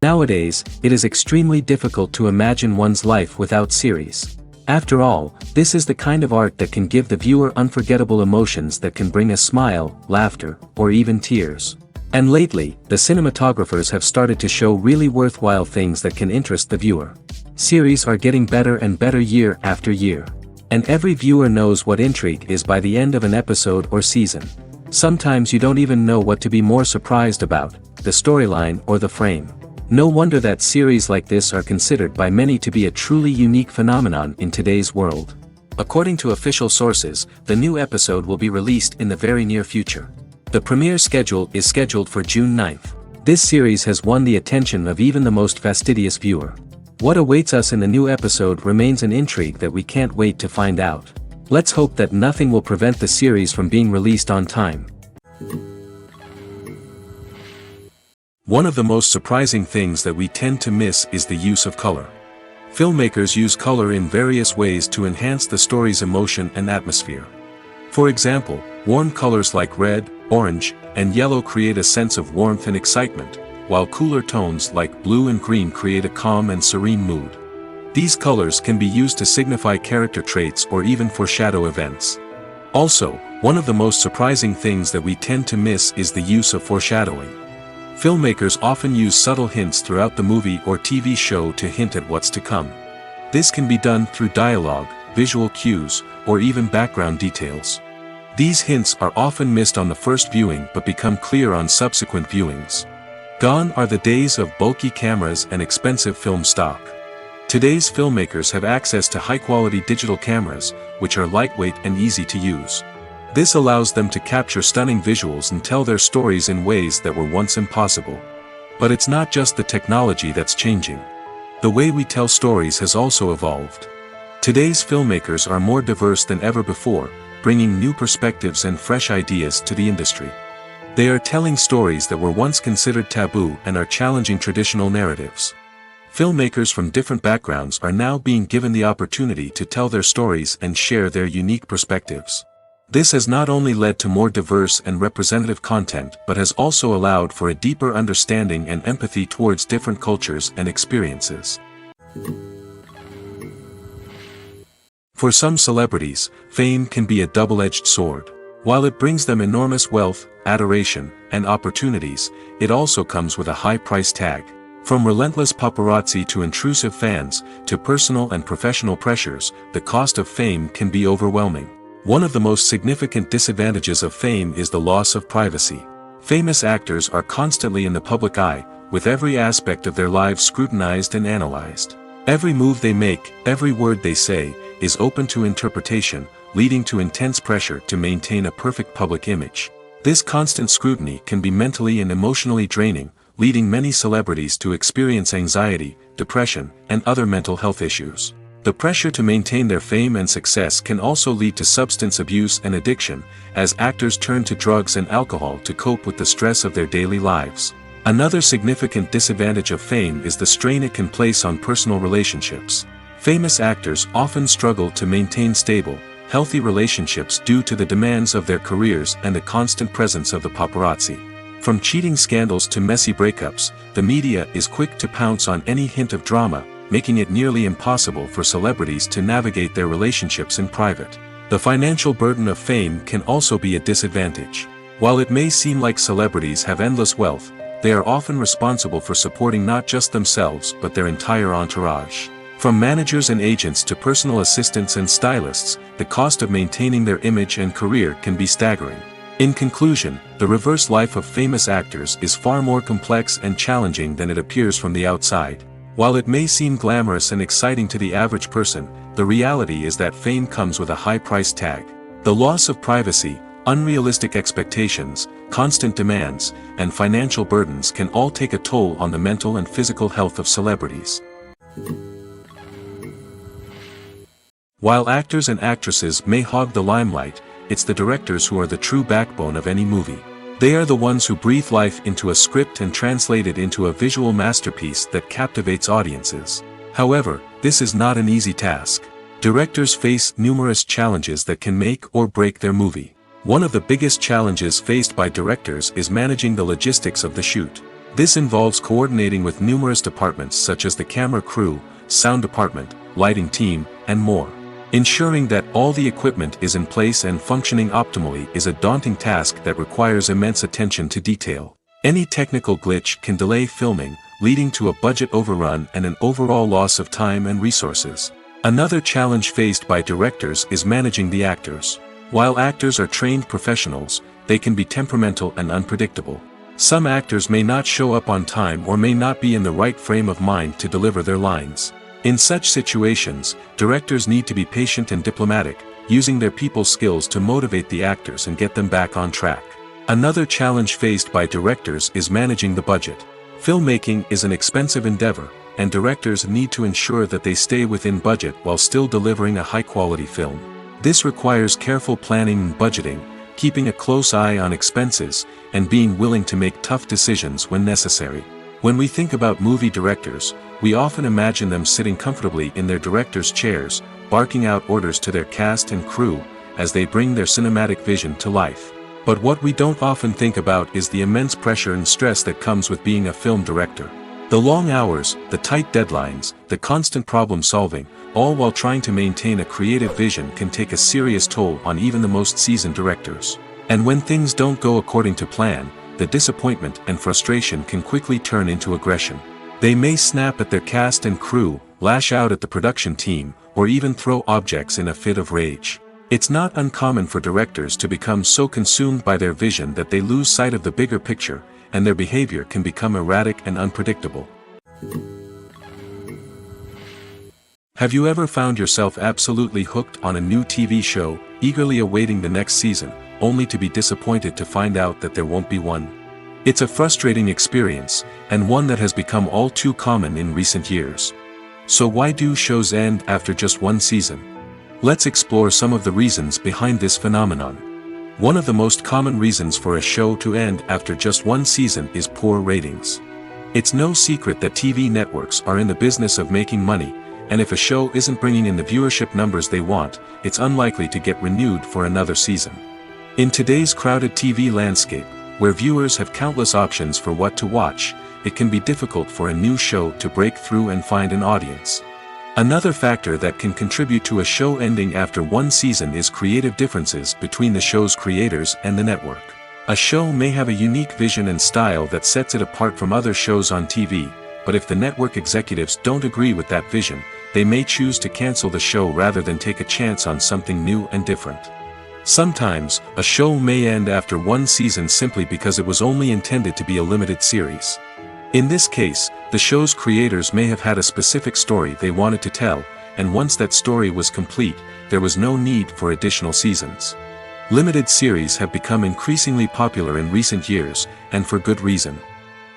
Nowadays, it is extremely difficult to imagine one's life without series. After all, this is the kind of art that can give the viewer unforgettable emotions that can bring a smile, laughter, or even tears. And lately, the cinematographers have started to show really worthwhile things that can interest the viewer. Series are getting better and better year after year. And every viewer knows what intrigue is by the end of an episode or season. Sometimes you don't even know what to be more surprised about, the storyline or the frame. No wonder that series like this are considered by many to be a truly unique phenomenon in today's world. According to official sources, the new episode will be released in the very near future. The premiere schedule is scheduled for June 9th. This series has won the attention of even the most fastidious viewer. What awaits us in the new episode remains an intrigue that we can't wait to find out. Let's hope that nothing will prevent the series from being released on time. One of the most surprising things that we tend to miss is the use of color. Filmmakers use color in various ways to enhance the story's emotion and atmosphere. For example, warm colors like red, orange, and yellow create a sense of warmth and excitement, while cooler tones like blue and green create a calm and serene mood. These colors can be used to signify character traits or even foreshadow events. Also, one of the most surprising things that we tend to miss is the use of foreshadowing. Filmmakers often use subtle hints throughout the movie or TV show to hint at what's to come. This can be done through dialogue, visual cues, or even background details. These hints are often missed on the first viewing but become clear on subsequent viewings. Gone are the days of bulky cameras and expensive film stock. Today's filmmakers have access to high-quality digital cameras, which are lightweight and easy to use. This allows them to capture stunning visuals and tell their stories in ways that were once impossible. But it's not just the technology that's changing. The way we tell stories has also evolved. Today's filmmakers are more diverse than ever before, bringing new perspectives and fresh ideas to the industry. They are telling stories that were once considered taboo and are challenging traditional narratives. Filmmakers from different backgrounds are now being given the opportunity to tell their stories and share their unique perspectives. This has not only led to more diverse and representative content but has also allowed for a deeper understanding and empathy towards different cultures and experiences. For some celebrities, fame can be a double-edged sword. While it brings them enormous wealth, adoration, and opportunities, it also comes with a high price tag. From relentless paparazzi to intrusive fans, to personal and professional pressures, the cost of fame can be overwhelming. One of the most significant disadvantages of fame is the loss of privacy. Famous actors are constantly in the public eye, with every aspect of their lives scrutinized and analyzed. Every move they make, every word they say, is open to interpretation, leading to intense pressure to maintain a perfect public image. This constant scrutiny can be mentally and emotionally draining, leading many celebrities to experience anxiety, depression, and other mental health issues. The pressure to maintain their fame and success can also lead to substance abuse and addiction, as actors turn to drugs and alcohol to cope with the stress of their daily lives. Another significant disadvantage of fame is the strain it can place on personal relationships. Famous actors often struggle to maintain stable, healthy relationships due to the demands of their careers and the constant presence of the paparazzi. From cheating scandals to messy breakups, the media is quick to pounce on any hint of drama, making it nearly impossible for celebrities to navigate their relationships in private. The financial burden of fame can also be a disadvantage. While it may seem like celebrities have endless wealth, they are often responsible for supporting not just themselves but their entire entourage. From managers and agents to personal assistants and stylists, the cost of maintaining their image and career can be staggering. In conclusion, the reverse life of famous actors is far more complex and challenging than it appears from the outside. While it may seem glamorous and exciting to the average person, the reality is that fame comes with a high price tag. The loss of privacy, unrealistic expectations, constant demands, and financial burdens can all take a toll on the mental and physical health of celebrities. While actors and actresses may hog the limelight, it's the directors who are the true backbone of any movie. They are the ones who breathe life into a script and translate it into a visual masterpiece that captivates audiences. However, this is not an easy task. Directors face numerous challenges that can make or break their movie. One of the biggest challenges faced by directors is managing the logistics of the shoot. This involves coordinating with numerous departments such as the camera crew, sound department, lighting team, and more. Ensuring that all the equipment is in place and functioning optimally is a daunting task that requires immense attention to detail. Any technical glitch can delay filming, leading to a budget overrun and an overall loss of time and resources. Another challenge faced by directors is managing the actors. While actors are trained professionals, they can be temperamental and unpredictable. Some actors may not show up on time or may not be in the right frame of mind to deliver their lines. In such situations, directors need to be patient and diplomatic, using their people skills to motivate the actors and get them back on track. Another challenge faced by directors is managing the budget. Filmmaking is an expensive endeavor, and directors need to ensure that they stay within budget while still delivering a high-quality film. This requires careful planning and budgeting, keeping a close eye on expenses, and being willing to make tough decisions when necessary. When we think about movie directors, we often imagine them sitting comfortably in their director's chairs, barking out orders to their cast and crew, as they bring their cinematic vision to life. But what we don't often think about is the immense pressure and stress that comes with being a film director. The long hours, the tight deadlines, the constant problem solving, all while trying to maintain a creative vision can take a serious toll on even the most seasoned directors. And when things don't go according to plan, the disappointment and frustration can quickly turn into aggression. They may snap at their cast and crew, lash out at the production team, or even throw objects in a fit of rage. It's not uncommon for directors to become so consumed by their vision that they lose sight of the bigger picture, and their behavior can become erratic and unpredictable. Have you ever found yourself absolutely hooked on a new TV show, eagerly awaiting the next season, only to be disappointed to find out that there won't be one? It's a frustrating experience, and one that has become all too common in recent years. So why do shows end after just one season? Let's explore some of the reasons behind this phenomenon. One of the most common reasons for a show to end after just one season is poor ratings. It's no secret that TV networks are in the business of making money, and if a show isn't bringing in the viewership numbers they want, it's unlikely to get renewed for another season. In today's crowded TV landscape, where viewers have countless options for what to watch, it can be difficult for a new show to break through and find an audience. Another factor that can contribute to a show ending after one season is creative differences between the show's creators and the network. A show may have a unique vision and style that sets it apart from other shows on TV, but if the network executives don't agree with that vision, they may choose to cancel the show rather than take a chance on something new and different. Sometimes, a show may end after one season simply because it was only intended to be a limited series. In this case, the show's creators may have had a specific story they wanted to tell, and once that story was complete, there was no need for additional seasons. Limited series have become increasingly popular in recent years, and for good reason.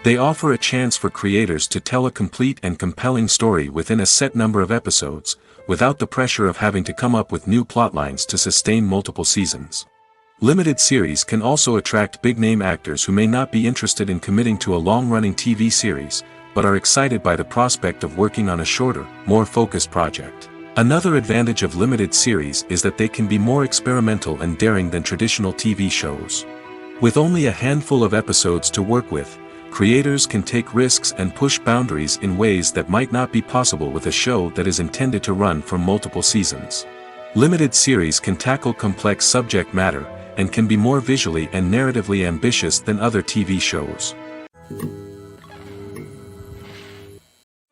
They offer a chance for creators to tell a complete and compelling story within a set number of episodes, without the pressure of having to come up with new plotlines to sustain multiple seasons. Limited series can also attract big-name actors who may not be interested in committing to a long-running TV series, but are excited by the prospect of working on a shorter, more focused project. Another advantage of limited series is that they can be more experimental and daring than traditional TV shows. With only a handful of episodes to work with, creators can take risks and push boundaries in ways that might not be possible with a show that is intended to run for multiple seasons. Limited series can tackle complex subject matter, and can be more visually and narratively ambitious than other TV shows.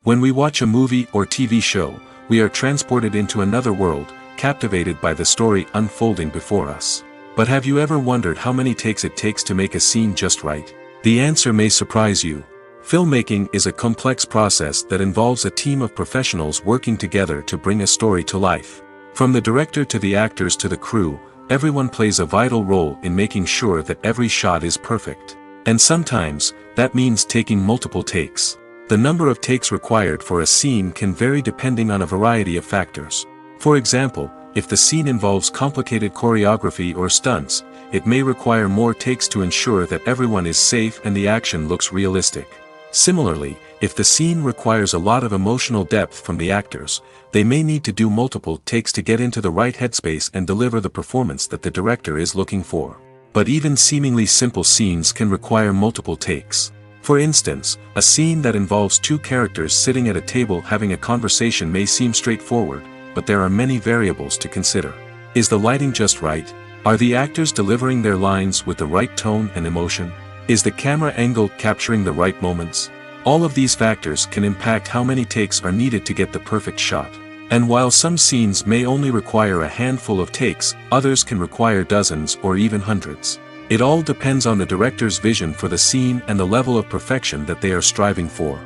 When we watch a movie or TV show, we are transported into another world, captivated by the story unfolding before us. But have you ever wondered how many takes it takes to make a scene just right? The answer may surprise you. Filmmaking is a complex process that involves a team of professionals working together to bring a story to life. From the director to the actors to the crew, everyone plays a vital role in making sure that every shot is perfect. And sometimes, that means taking multiple takes. The number of takes required for a scene can vary depending on a variety of factors. For example, if the scene involves complicated choreography or stunts, it may require more takes to ensure that everyone is safe and the action looks realistic. Similarly, if the scene requires a lot of emotional depth from the actors, they may need to do multiple takes to get into the right headspace and deliver the performance that the director is looking for. But even seemingly simple scenes can require multiple takes. For instance, a scene that involves two characters sitting at a table having a conversation may seem straightforward, but there are many variables to consider. Is the lighting just right? Are the actors delivering their lines with the right tone and emotion? Is the camera angle capturing the right moments? All of these factors can impact how many takes are needed to get the perfect shot. And while some scenes may only require a handful of takes, others can require dozens or even hundreds. It all depends on the director's vision for the scene and the level of perfection that they are striving for.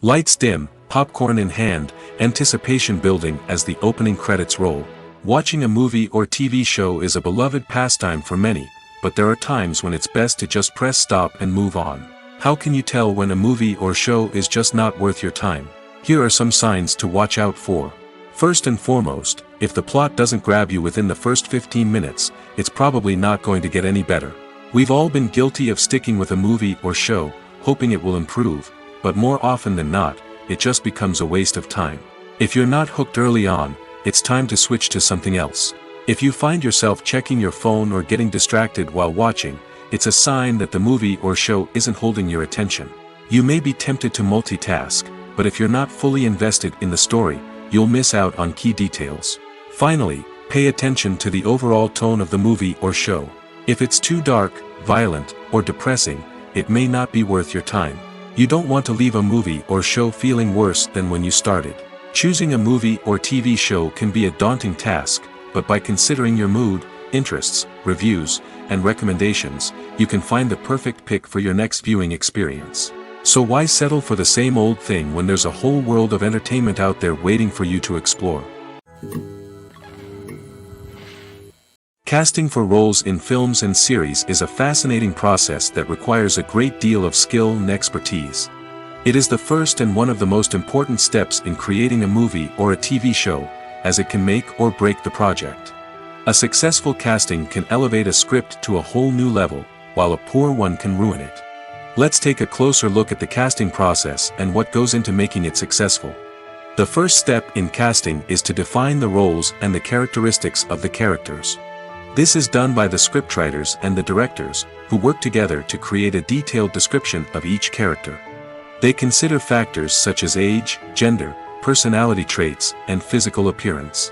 Lights dim, popcorn in hand, anticipation building as the opening credits roll. Watching a movie or TV show is a beloved pastime for many, but there are times when it's best to just press stop and move on. How can you tell when a movie or show is just not worth your time? Here are some signs to watch out for. First and foremost, if the plot doesn't grab you within the first 15 minutes, it's probably not going to get any better. We've all been guilty of sticking with a movie or show, hoping it will improve, but more often than not, it just becomes a waste of time. If you're not hooked early on, it's time to switch to something else. If you find yourself checking your phone or getting distracted while watching, it's a sign that the movie or show isn't holding your attention. You may be tempted to multitask, but if you're not fully invested in the story, you'll miss out on key details. Finally, pay attention to the overall tone of the movie or show. If it's too dark, violent, or depressing, it may not be worth your time. You don't want to leave a movie or show feeling worse than when you started. Choosing a movie or TV show can be a daunting task, but by considering your mood, interests, reviews, and recommendations, you can find the perfect pick for your next viewing experience. So why settle for the same old thing when there's a whole world of entertainment out there waiting for you to explore? Casting for roles in films and series is a fascinating process that requires a great deal of skill and expertise. It is the first and one of the most important steps in creating a movie or a TV show, as it can make or break the project. A successful casting can elevate a script to a whole new level, while a poor one can ruin it. Let's take a closer look at the casting process and what goes into making it successful. The first step in casting is to define the roles and the characteristics of the characters. This is done by the scriptwriters and the directors, who work together to create a detailed description of each character. They consider factors such as age, gender, personality traits, and physical appearance.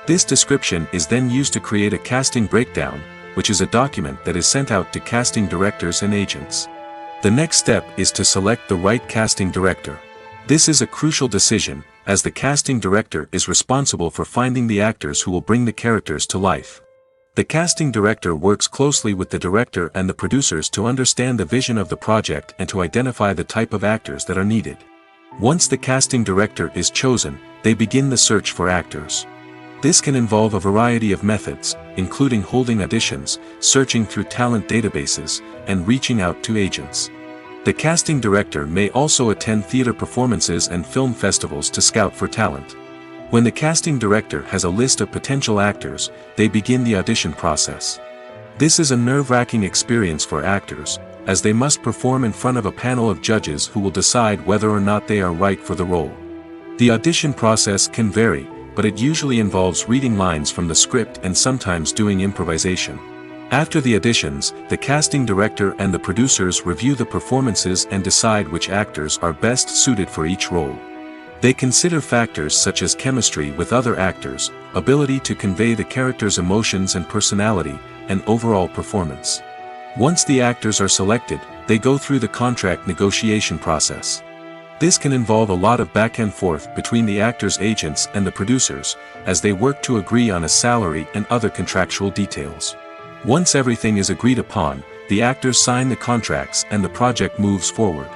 This description is then used to create a casting breakdown, which is a document that is sent out to casting directors and agents. The next step is to select the right casting director. This is a crucial decision, as the casting director is responsible for finding the actors who will bring the characters to life. The casting director works closely with the director and the producers to understand the vision of the project and to identify the type of actors that are needed. Once the casting director is chosen, they begin the search for actors. This can involve a variety of methods, including holding auditions, searching through talent databases, and reaching out to agents. The casting director may also attend theater performances and film festivals to scout for talent. When the casting director has a list of potential actors, they begin the audition process. This is a nerve-wracking experience for actors, as they must perform in front of a panel of judges who will decide whether or not they are right for the role. The audition process can vary, but it usually involves reading lines from the script and sometimes doing improvisation. After the auditions, the casting director and the producers review the performances and decide which actors are best suited for each role. They consider factors such as chemistry with other actors, ability to convey the character's emotions and personality, and overall performance. Once the actors are selected, they go through the contract negotiation process. This can involve a lot of back and forth between the actors' agents and the producers, as they work to agree on a salary and other contractual details. Once everything is agreed upon, the actors sign the contracts and the project moves forward.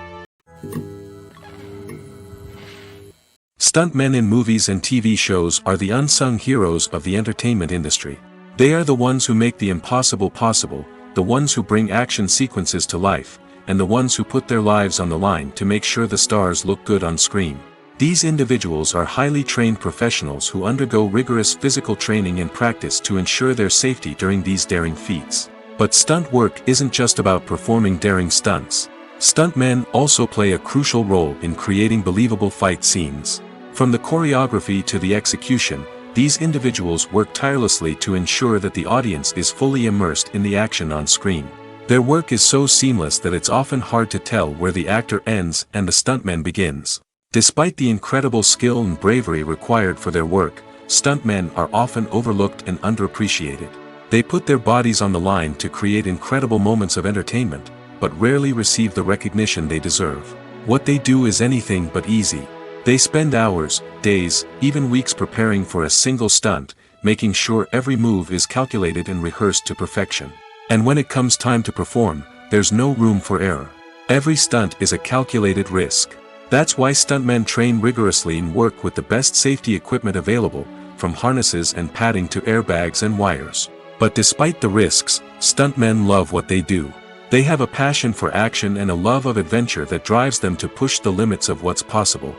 Stuntmen in movies and TV shows are the unsung heroes of the entertainment industry. They are the ones who make the impossible possible, the ones who bring action sequences to life, and the ones who put their lives on the line to make sure the stars look good on screen. These individuals are highly trained professionals who undergo rigorous physical training and practice to ensure their safety during these daring feats. But stunt work isn't just about performing daring stunts. Stuntmen also play a crucial role in creating believable fight scenes. From the choreography to the execution, these individuals work tirelessly to ensure that the audience is fully immersed in the action on screen. Their work is so seamless that it's often hard to tell where the actor ends and the stuntman begins. Despite the incredible skill and bravery required for their work, stuntmen are often overlooked and underappreciated. They put their bodies on the line to create incredible moments of entertainment, but rarely receive the recognition they deserve. What they do is anything but easy. They spend hours, days, even weeks preparing for a single stunt, making sure every move is calculated and rehearsed to perfection. And when it comes time to perform, there's no room for error. Every stunt is a calculated risk. That's why stuntmen train rigorously and work with the best safety equipment available, from harnesses and padding to airbags and wires. But despite the risks, stuntmen love what they do. They have a passion for action and a love of adventure that drives them to push the limits of what's possible.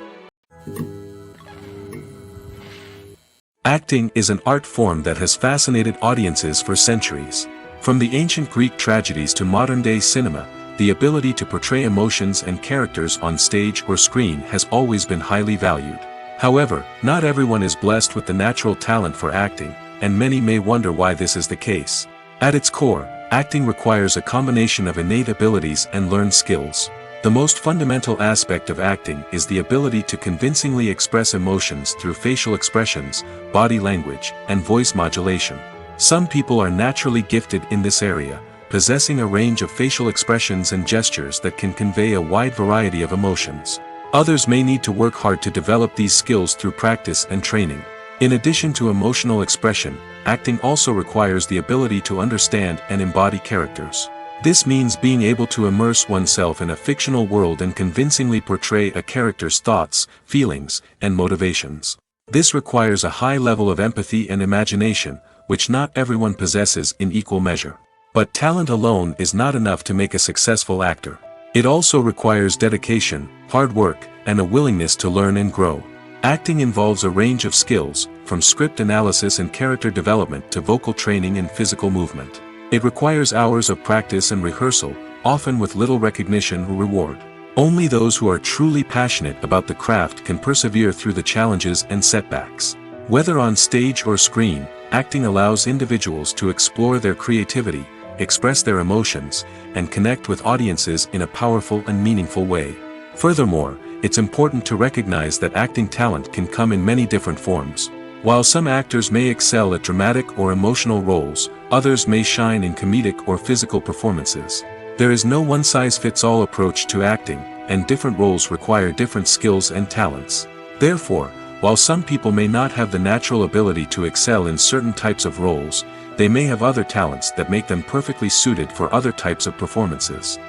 Acting is an art form that has fascinated audiences for centuries. From the ancient Greek tragedies to modern-day cinema, the ability to portray emotions and characters on stage or screen has always been highly valued. However, not everyone is blessed with the natural talent for acting, and many may wonder why this is the case. At its core, acting requires a combination of innate abilities and learned skills. The most fundamental aspect of acting is the ability to convincingly express emotions through facial expressions, body language, and voice modulation. Some people are naturally gifted in this area, possessing a range of facial expressions and gestures that can convey a wide variety of emotions. Others may need to work hard to develop these skills through practice and training. In addition to emotional expression, acting also requires the ability to understand and embody characters. This means being able to immerse oneself in a fictional world and convincingly portray a character's thoughts, feelings, and motivations. This requires a high level of empathy and imagination, which not everyone possesses in equal measure. But talent alone is not enough to make a successful actor. It also requires dedication, hard work, and a willingness to learn and grow. Acting involves a range of skills, from script analysis and character development to vocal training and physical movement. It requires hours of practice and rehearsal, often with little recognition or reward. Only those who are truly passionate about the craft can persevere through the challenges and setbacks. Whether on stage or screen, acting allows individuals to explore their creativity, express their emotions, and connect with audiences in a powerful and meaningful way. Furthermore, it's important to recognize that acting talent can come in many different forms. While some actors may excel at dramatic or emotional roles, others may shine in comedic or physical performances. There is no one-size-fits-all approach to acting, and different roles require different skills and talents. Therefore, while some people may not have the natural ability to excel in certain types of roles, they may have other talents that make them perfectly suited for other types of performances.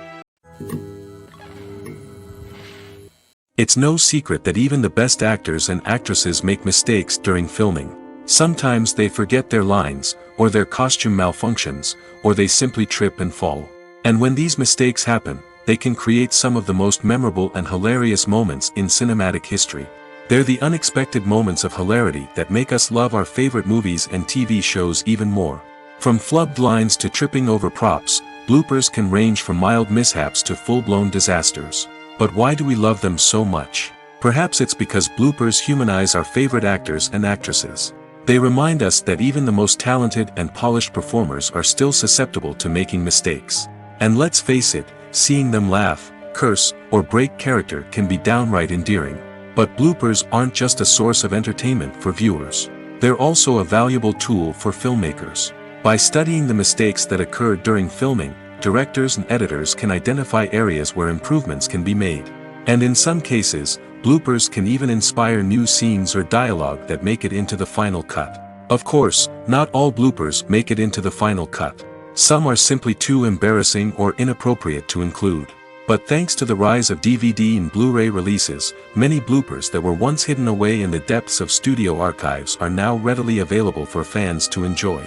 It's no secret that even the best actors and actresses make mistakes during filming. Sometimes they forget their lines, or their costume malfunctions, or they simply trip and fall. And when these mistakes happen, they can create some of the most memorable and hilarious moments in cinematic history. They're the unexpected moments of hilarity that make us love our favorite movies and TV shows even more. From flubbed lines to tripping over props, bloopers can range from mild mishaps to full-blown disasters. But why do we love them so much? Perhaps it's because bloopers humanize our favorite actors and actresses. They remind us that even the most talented and polished performers are still susceptible to making mistakes. And let's face it, seeing them laugh, curse, or break character can be downright endearing. But bloopers aren't just a source of entertainment for viewers. They're also a valuable tool for filmmakers. By studying the mistakes that occur during filming, directors and editors can identify areas where improvements can be made. And in some cases, bloopers can even inspire new scenes or dialogue that make it into the final cut. Of course, not all bloopers make it into the final cut. Some are simply too embarrassing or inappropriate to include. But thanks to the rise of DVD and Blu-ray releases, many bloopers that were once hidden away in the depths of studio archives are now readily available for fans to enjoy.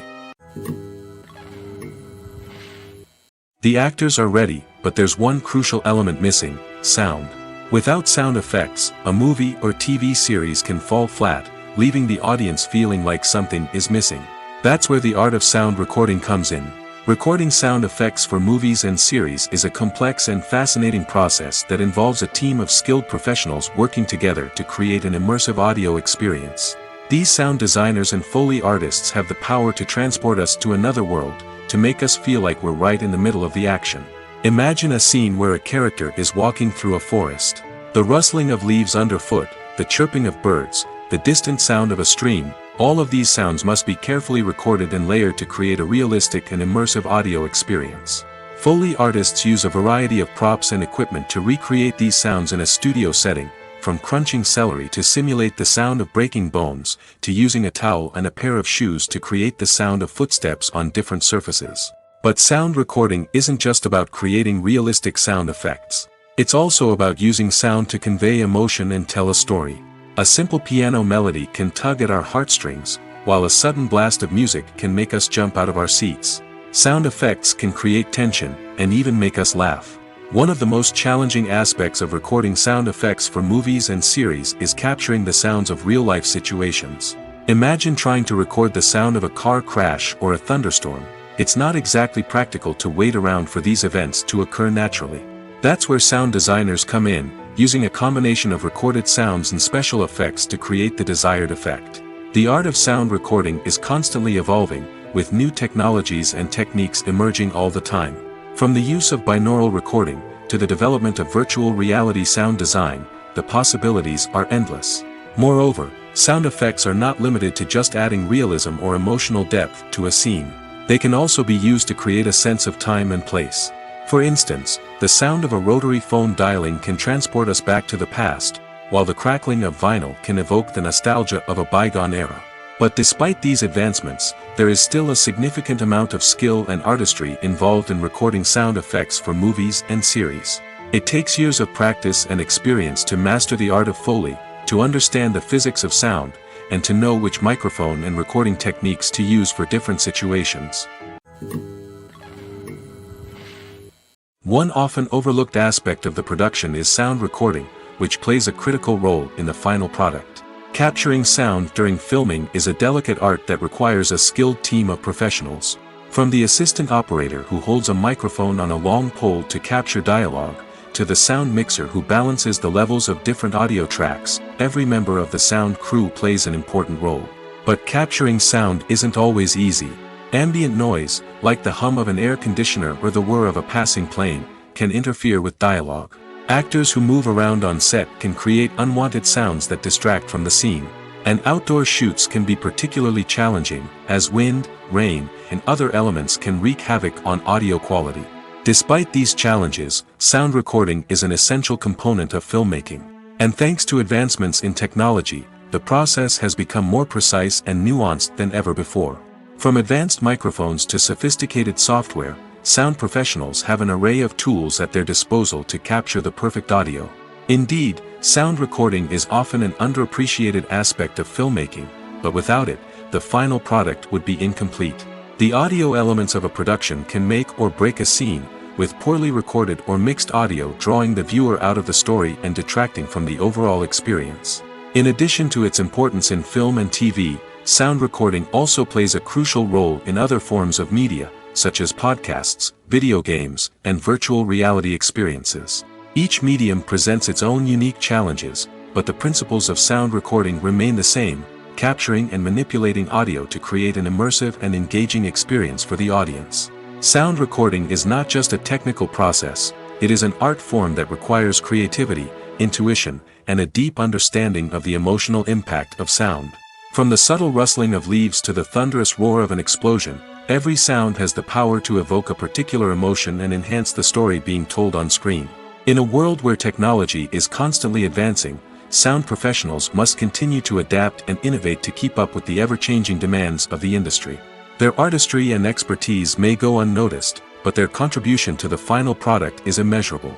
The actors are ready, but there's one crucial element missing: sound. Without sound effects, a movie or TV series can fall flat, leaving the audience feeling like something is missing. That's where the art of sound recording comes in. Recording sound effects for movies and series is a complex and fascinating process that involves a team of skilled professionals working together to create an immersive audio experience. These sound designers and Foley artists have the power to transport us to another world, to make us feel like we're right in the middle of the action. Imagine a scene where a character is walking through a forest. The rustling of leaves underfoot, the chirping of birds, the distant sound of a stream, all of these sounds must be carefully recorded and layered to create a realistic and immersive audio experience. Foley artists use a variety of props and equipment to recreate these sounds in a studio setting, from crunching celery to simulate the sound of breaking bones, to using a towel and a pair of shoes to create the sound of footsteps on different surfaces. But sound recording isn't just about creating realistic sound effects. It's also about using sound to convey emotion and tell a story. A simple piano melody can tug at our heartstrings, while a sudden blast of music can make us jump out of our seats. Sound effects can create tension, and even make us laugh. One of the most challenging aspects of recording sound effects for movies and series is capturing the sounds of real-life situations. Imagine trying to record the sound of a car crash or a thunderstorm. It's not exactly practical to wait around for these events to occur naturally. That's where sound designers come in, using a combination of recorded sounds and special effects to create the desired effect. The art of sound recording is constantly evolving, with new technologies and techniques emerging all the time. From the use of binaural recording, to the development of virtual reality sound design, the possibilities are endless. Moreover, sound effects are not limited to just adding realism or emotional depth to a scene. They can also be used to create a sense of time and place. For instance, the sound of a rotary phone dialing can transport us back to the past, while the crackling of vinyl can evoke the nostalgia of a bygone era. But despite these advancements, there is still a significant amount of skill and artistry involved in recording sound effects for movies and series. It takes years of practice and experience to master the art of Foley, to understand the physics of sound, and to know which microphone and recording techniques to use for different situations. One often overlooked aspect of the production is sound recording, which plays a critical role in the final product. Capturing sound during filming is a delicate art that requires a skilled team of professionals. From the assistant operator who holds a microphone on a long pole to capture dialogue, to the sound mixer who balances the levels of different audio tracks, every member of the sound crew plays an important role. But capturing sound isn't always easy. Ambient noise, like the hum of an air conditioner or the whir of a passing plane, can interfere with dialogue. Actors who move around on set can create unwanted sounds that distract from the scene. And outdoor shoots can be particularly challenging, as wind, rain, and other elements can wreak havoc on audio quality. Despite these challenges, sound recording is an essential component of filmmaking. And thanks to advancements in technology, the process has become more precise and nuanced than ever before. From advanced microphones to sophisticated software, sound professionals have an array of tools at their disposal to capture the perfect audio. Indeed, sound recording is often an underappreciated aspect of filmmaking, but without it, the final product would be incomplete. The audio elements of a production can make or break a scene, with poorly recorded or mixed audio drawing the viewer out of the story and detracting from the overall experience. In addition to its importance in film and TV, sound recording also plays a crucial role in other forms of media, such as podcasts, video games, and virtual reality experiences. Each medium presents its own unique challenges, but the principles of sound recording remain the same, capturing and manipulating audio to create an immersive and engaging experience for the audience. Sound recording is not just a technical process, it is an art form that requires creativity, intuition, and a deep understanding of the emotional impact of sound. From the subtle rustling of leaves to the thunderous roar of an explosion, every sound has the power to evoke a particular emotion and enhance the story being told on screen. In a world where technology is constantly advancing, sound professionals must continue to adapt and innovate to keep up with the ever-changing demands of the industry. Their artistry and expertise may go unnoticed, but their contribution to the final product is immeasurable.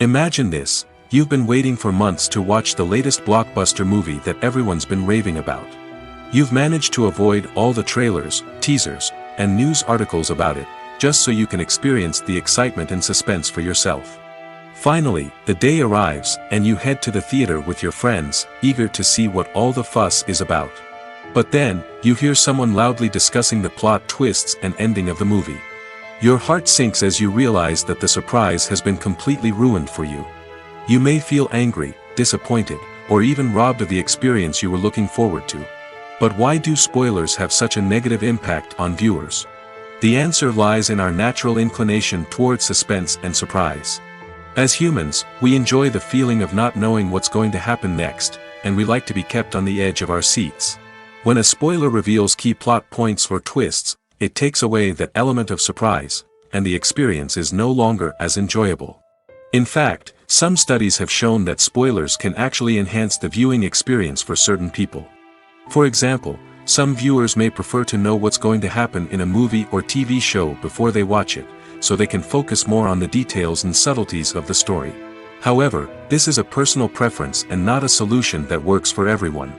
Imagine this. You've been waiting for months to watch the latest blockbuster movie that everyone's been raving about. You've managed to avoid all the trailers, teasers, and news articles about it, just so you can experience the excitement and suspense for yourself. Finally, the day arrives, and you head to the theater with your friends, eager to see what all the fuss is about. But then, you hear someone loudly discussing the plot twists and ending of the movie. Your heart sinks as you realize that the surprise has been completely ruined for you. You may feel angry, disappointed, or even robbed of the experience you were looking forward to. But why do spoilers have such a negative impact on viewers? The answer lies in our natural inclination toward suspense and surprise. As humans, we enjoy the feeling of not knowing what's going to happen next, and we like to be kept on the edge of our seats. When a spoiler reveals key plot points or twists, it takes away that element of surprise, and the experience is no longer as enjoyable. In fact, some studies have shown that spoilers can actually enhance the viewing experience for certain people. For example, some viewers may prefer to know what's going to happen in a movie or TV show before they watch it, so they can focus more on the details and subtleties of the story. However, this is a personal preference and not a solution that works for everyone.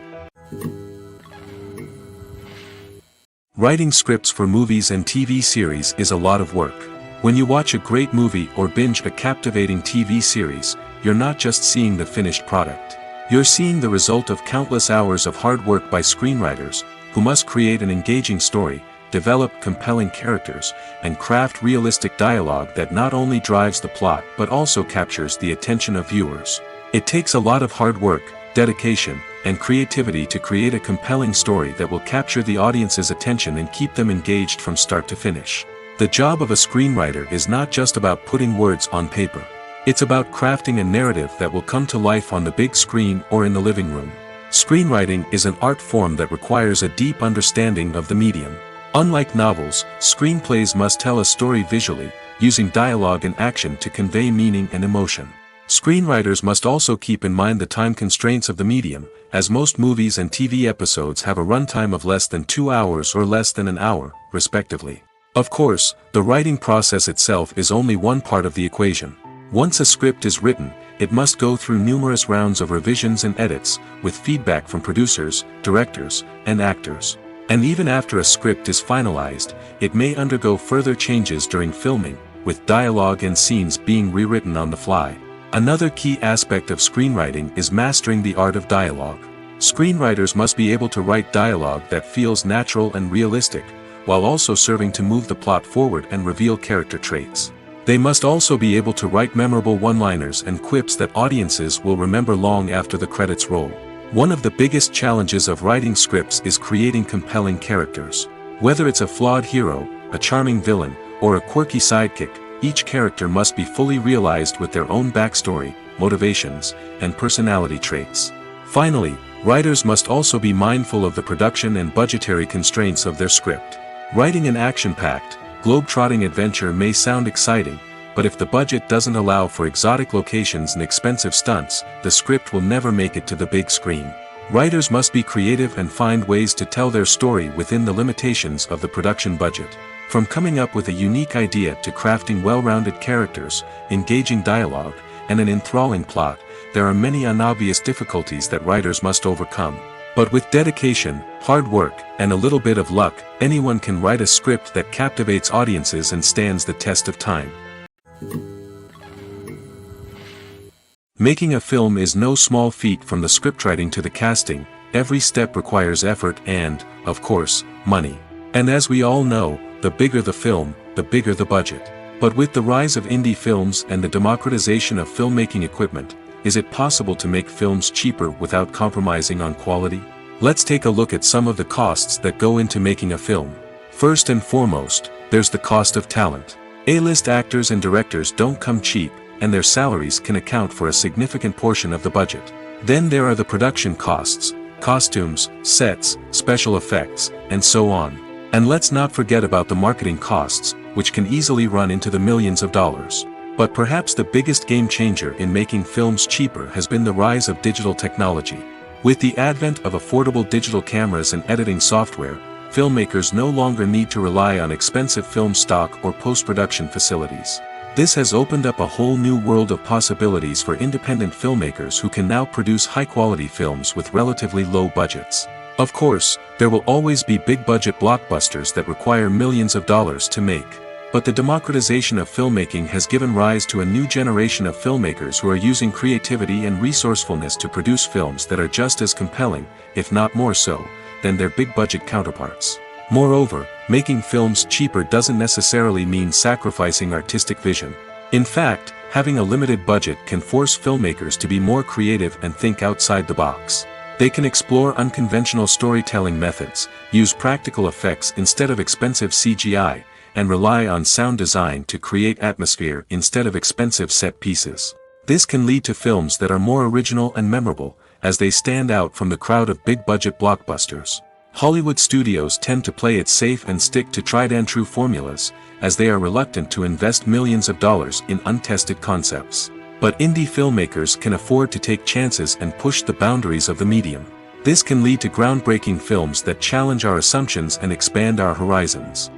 Writing scripts for movies and TV series is a lot of work. When you watch a great movie or binge a captivating TV series, you're not just seeing the finished product. You're seeing the result of countless hours of hard work by screenwriters, who must create an engaging story, develop compelling characters, and craft realistic dialogue that not only drives the plot but also captures the attention of viewers. It takes a lot of hard work, dedication, and creativity to create a compelling story that will capture the audience's attention and keep them engaged from start to finish. The job of a screenwriter is not just about putting words on paper. It's about crafting a narrative that will come to life on the big screen or in the living room. Screenwriting is an art form that requires a deep understanding of the medium. Unlike novels, screenplays must tell a story visually, using dialogue and action to convey meaning and emotion. Screenwriters must also keep in mind the time constraints of the medium, as most movies and TV episodes have a runtime of less than 2 hours or less than an hour, respectively. Of course, the writing process itself is only one part of the equation. Once a script is written, it must go through numerous rounds of revisions and edits, with feedback from producers, directors, and actors. And even after a script is finalized, it may undergo further changes during filming, with dialogue and scenes being rewritten on the fly. Another key aspect of screenwriting is mastering the art of dialogue. Screenwriters must be able to write dialogue that feels natural and realistic, while also serving to move the plot forward and reveal character traits. They must also be able to write memorable one-liners and quips that audiences will remember long after the credits roll. One of the biggest challenges of writing scripts is creating compelling characters. Whether it's a flawed hero, a charming villain, or a quirky sidekick, each character must be fully realized with their own backstory, motivations, and personality traits. Finally, writers must also be mindful of the production and budgetary constraints of their script. Writing an action-packed, globe-trotting adventure may sound exciting, but if the budget doesn't allow for exotic locations and expensive stunts, the script will never make it to the big screen. Writers must be creative and find ways to tell their story within the limitations of the production budget. From coming up with a unique idea to crafting well-rounded characters, engaging dialogue, and an enthralling plot, there are many unobvious difficulties that writers must overcome. But with dedication, hard work, and a little bit of luck, anyone can write a script that captivates audiences and stands the test of time. Making a film is no small feat. From the scriptwriting to the casting, every step requires effort and, of course, money. And as we all know, the bigger the film, the bigger the budget. But with the rise of indie films and the democratization of filmmaking equipment, is it possible to make films cheaper without compromising on quality? Let's take a look at some of the costs that go into making a film. First and foremost, there's the cost of talent. A-list actors and directors don't come cheap, and their salaries can account for a significant portion of the budget. Then there are the production costs, costumes, sets, special effects, and so on. And let's not forget about the marketing costs, which can easily run into the millions of dollars. But perhaps the biggest game changer in making films cheaper has been the rise of digital technology. With the advent of affordable digital cameras and editing software, filmmakers no longer need to rely on expensive film stock or post-production facilities. This has opened up a whole new world of possibilities for independent filmmakers who can now produce high-quality films with relatively low budgets. Of course, there will always be big-budget blockbusters that require millions of dollars to make. But the democratization of filmmaking has given rise to a new generation of filmmakers who are using creativity and resourcefulness to produce films that are just as compelling, if not more so, than their big-budget counterparts. Moreover, making films cheaper doesn't necessarily mean sacrificing artistic vision. In fact, having a limited budget can force filmmakers to be more creative and think outside the box. They can explore unconventional storytelling methods, use practical effects instead of expensive CGI, and rely on sound design to create atmosphere instead of expensive set pieces. This can lead to films that are more original and memorable, as they stand out from the crowd of big-budget blockbusters. Hollywood studios tend to play it safe and stick to tried-and-true formulas, as they are reluctant to invest millions of dollars in untested concepts. But indie filmmakers can afford to take chances and push the boundaries of the medium. This can lead to groundbreaking films that challenge our assumptions and expand our horizons.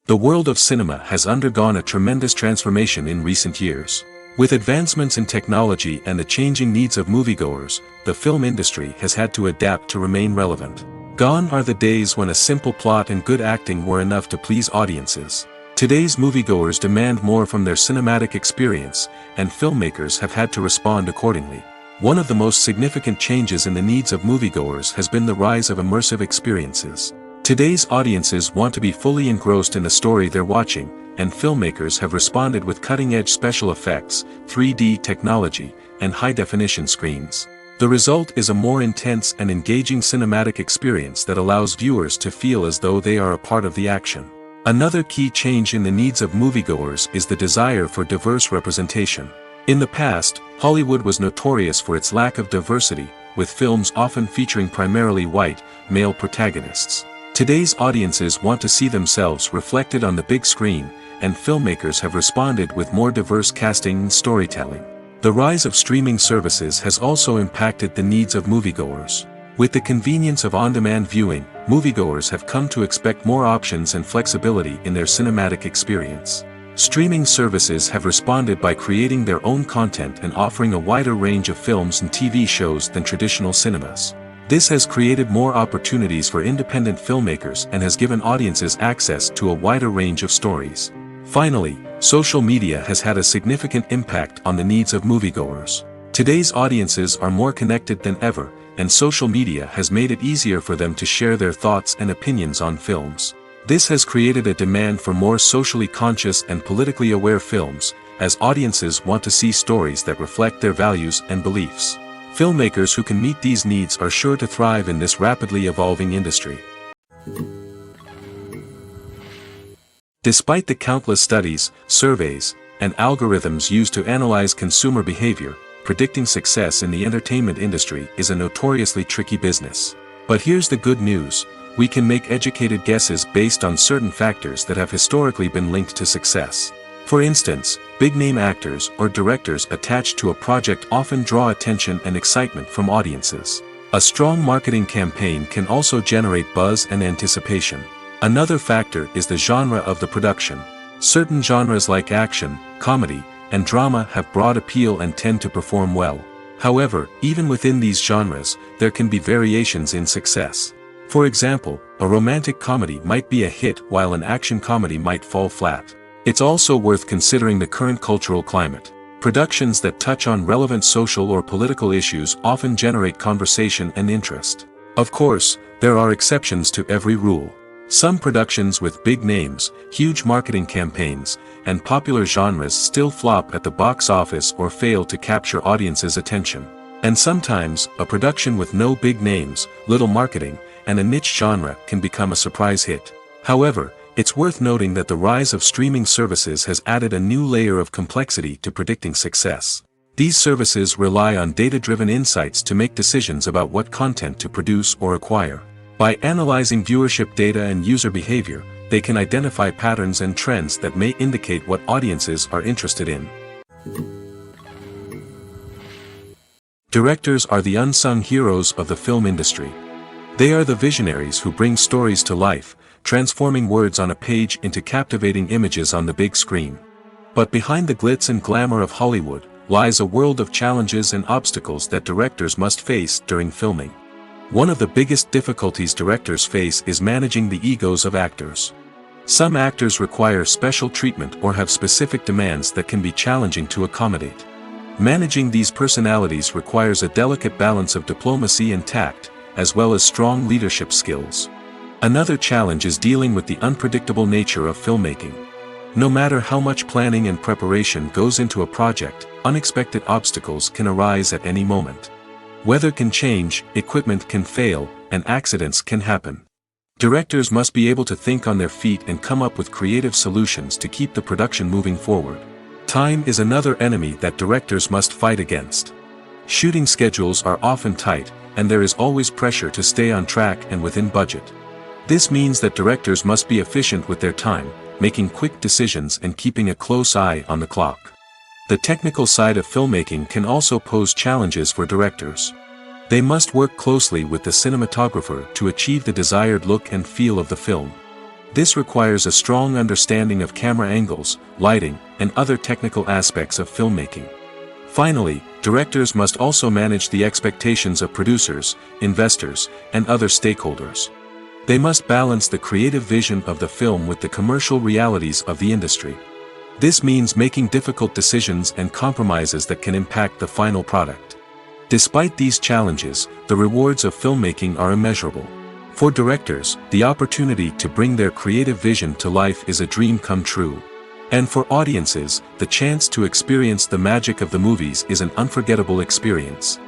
The world of cinema has undergone a tremendous transformation in recent years. With advancements in technology and the changing needs of moviegoers, the film industry has had to adapt to remain relevant. Gone are the days when a simple plot and good acting were enough to please audiences. Today's moviegoers demand more from their cinematic experience, and filmmakers have had to respond accordingly. One of the most significant changes in the needs of moviegoers has been the rise of immersive experiences. Today's audiences want to be fully engrossed in the story they're watching, and filmmakers have responded with cutting-edge special effects, 3D technology, and high-definition screens. The result is a more intense and engaging cinematic experience that allows viewers to feel as though they are a part of the action. Another key change in the needs of moviegoers is the desire for diverse representation. In the past, Hollywood was notorious for its lack of diversity, with films often featuring primarily white, male protagonists. Today's audiences want to see themselves reflected on the big screen, and filmmakers have responded with more diverse casting and storytelling. The rise of streaming services has also impacted the needs of moviegoers. With the convenience of on-demand viewing, moviegoers have come to expect more options and flexibility in their cinematic experience. Streaming services have responded by creating their own content and offering a wider range of films and TV shows than traditional cinemas. This has created more opportunities for independent filmmakers and has given audiences access to a wider range of stories. Finally, social media has had a significant impact on the needs of moviegoers. Today's audiences are more connected than ever, and social media has made it easier for them to share their thoughts and opinions on films. This has created a demand for more socially conscious and politically aware films, as audiences want to see stories that reflect their values and beliefs. Filmmakers who can meet these needs are sure to thrive in this rapidly evolving industry. Despite the countless studies, surveys, and algorithms used to analyze consumer behavior, predicting success in the entertainment industry is a notoriously tricky business. But here's the good news: we can make educated guesses based on certain factors that have historically been linked to success. For instance, big-name actors or directors attached to a project often draw attention and excitement from audiences. A strong marketing campaign can also generate buzz and anticipation. Another factor is the genre of the production. Certain genres like action, comedy, and drama have broad appeal and tend to perform well. However, even within these genres, there can be variations in success. For example, a romantic comedy might be a hit while an action comedy might fall flat. It's also worth considering the current cultural climate. Productions that touch on relevant social or political issues often generate conversation and interest. Of course, there are exceptions to every rule. Some productions with big names, huge marketing campaigns, and popular genres still flop at the box office or fail to capture audiences' attention. And sometimes, a production with no big names, little marketing, and a niche genre can become a surprise hit. However, it's worth noting that the rise of streaming services has added a new layer of complexity to predicting success. These services rely on data-driven insights to make decisions about what content to produce or acquire. By analyzing viewership data and user behavior, they can identify patterns and trends that may indicate what audiences are interested in. Directors are the unsung heroes of the film industry. They are the visionaries who bring stories to life, transforming words on a page into captivating images on the big screen. But behind the glitz and glamour of Hollywood lies a world of challenges and obstacles that directors must face during filming. One of the biggest difficulties directors face is managing the egos of actors. Some actors require special treatment or have specific demands that can be challenging to accommodate. Managing these personalities requires a delicate balance of diplomacy and tact, as well as strong leadership skills. Another challenge is dealing with the unpredictable nature of filmmaking. No matter how much planning and preparation goes into a project, unexpected obstacles can arise at any moment. Weather can change, equipment can fail, and accidents can happen. Directors must be able to think on their feet and come up with creative solutions to keep the production moving forward. Time is another enemy that directors must fight against. Shooting schedules are often tight, and there is always pressure to stay on track and within budget. This means that directors must be efficient with their time, making quick decisions and keeping a close eye on the clock. The technical side of filmmaking can also pose challenges for directors. They must work closely with the cinematographer to achieve the desired look and feel of the film. This requires a strong understanding of camera angles, lighting, and other technical aspects of filmmaking. Finally, directors must also manage the expectations of producers, investors, and other stakeholders. They must balance the creative vision of the film with the commercial realities of the industry. This means making difficult decisions and compromises that can impact the final product. Despite these challenges, the rewards of filmmaking are immeasurable. For directors, the opportunity to bring their creative vision to life is a dream come true. And for audiences, the chance to experience the magic of the movies is an unforgettable experience.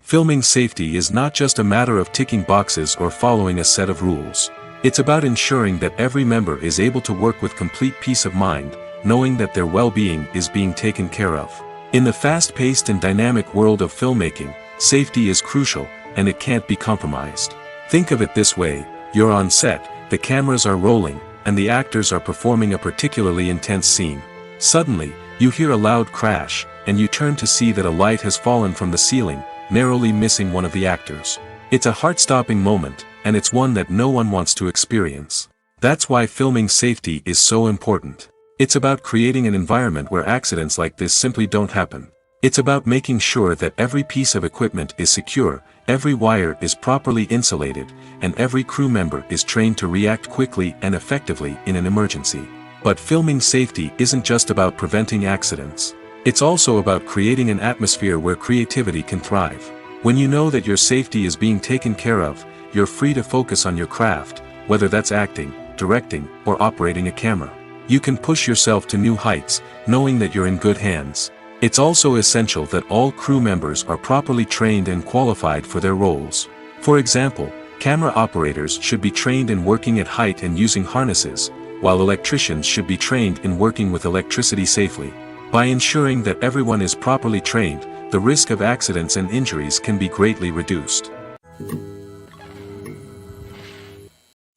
Filming safety is not just a matter of ticking boxes or following a set of rules. It's about ensuring that every member is able to work with complete peace of mind, knowing that their well-being is being taken care of. In the fast-paced and dynamic world of filmmaking, safety is crucial, and it can't be compromised. Think of it this way: you're on set, the cameras are rolling, and the actors are performing a particularly intense scene. Suddenly, you hear a loud crash, and you turn to see that a light has fallen from the ceiling, narrowly missing one of the actors. It's a heart-stopping moment, and it's one that no one wants to experience. That's why filming safety is so important. It's about creating an environment where accidents like this simply don't happen. It's about making sure that every piece of equipment is secure, every wire is properly insulated, and every crew member is trained to react quickly and effectively in an emergency. But filming safety isn't just about preventing accidents. It's also about creating an atmosphere where creativity can thrive. When you know that your safety is being taken care of, you're free to focus on your craft, whether that's acting, directing, or operating a camera. You can push yourself to new heights, knowing that you're in good hands. It's also essential that all crew members are properly trained and qualified for their roles. For example, camera operators should be trained in working at height and using harnesses, while electricians should be trained in working with electricity safely. By ensuring that everyone is properly trained, the risk of accidents and injuries can be greatly reduced.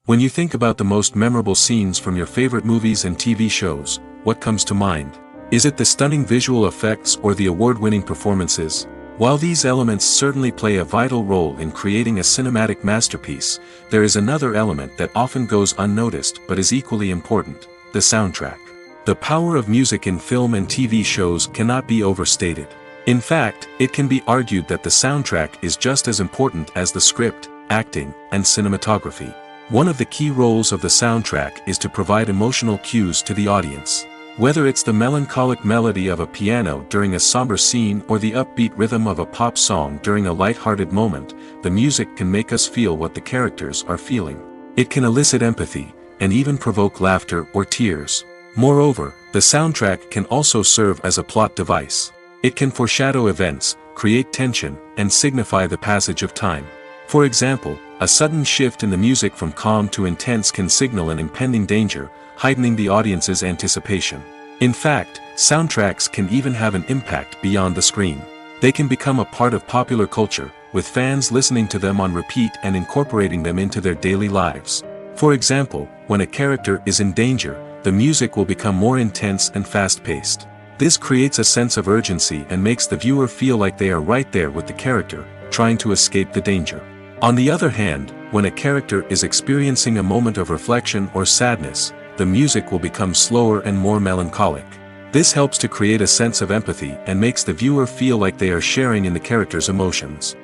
When you think about the most memorable scenes from your favorite movies and TV shows, what comes to mind? Is it the stunning visual effects or the award-winning performances? While these elements certainly play a vital role in creating a cinematic masterpiece, there is another element that often goes unnoticed but is equally important: the soundtrack. The power of music in film and TV shows cannot be overstated. In fact, it can be argued that the soundtrack is just as important as the script, acting, and cinematography. One of the key roles of the soundtrack is to provide emotional cues to the audience. Whether it's the melancholic melody of a piano during a somber scene or the upbeat rhythm of a pop song during a light-hearted moment, the music can make us feel what the characters are feeling. It can elicit empathy, and even provoke laughter or tears. Moreover, the soundtrack can also serve as a plot device. It can foreshadow events, create tension, and signify the passage of time. For example, a sudden shift in the music from calm to intense can signal an impending danger, heightening the audience's anticipation. In fact, soundtracks can even have an impact beyond the screen. They can become a part of popular culture, with fans listening to them on repeat and incorporating them into their daily lives. For example, when a character is in danger, the music will become more intense and fast-paced. This creates a sense of urgency and makes the viewer feel like they are right there with the character, trying to escape the danger. On the other hand, when a character is experiencing a moment of reflection or sadness, the music will become slower and more melancholic. This helps to create a sense of empathy and makes the viewer feel like they are sharing in the character's emotions.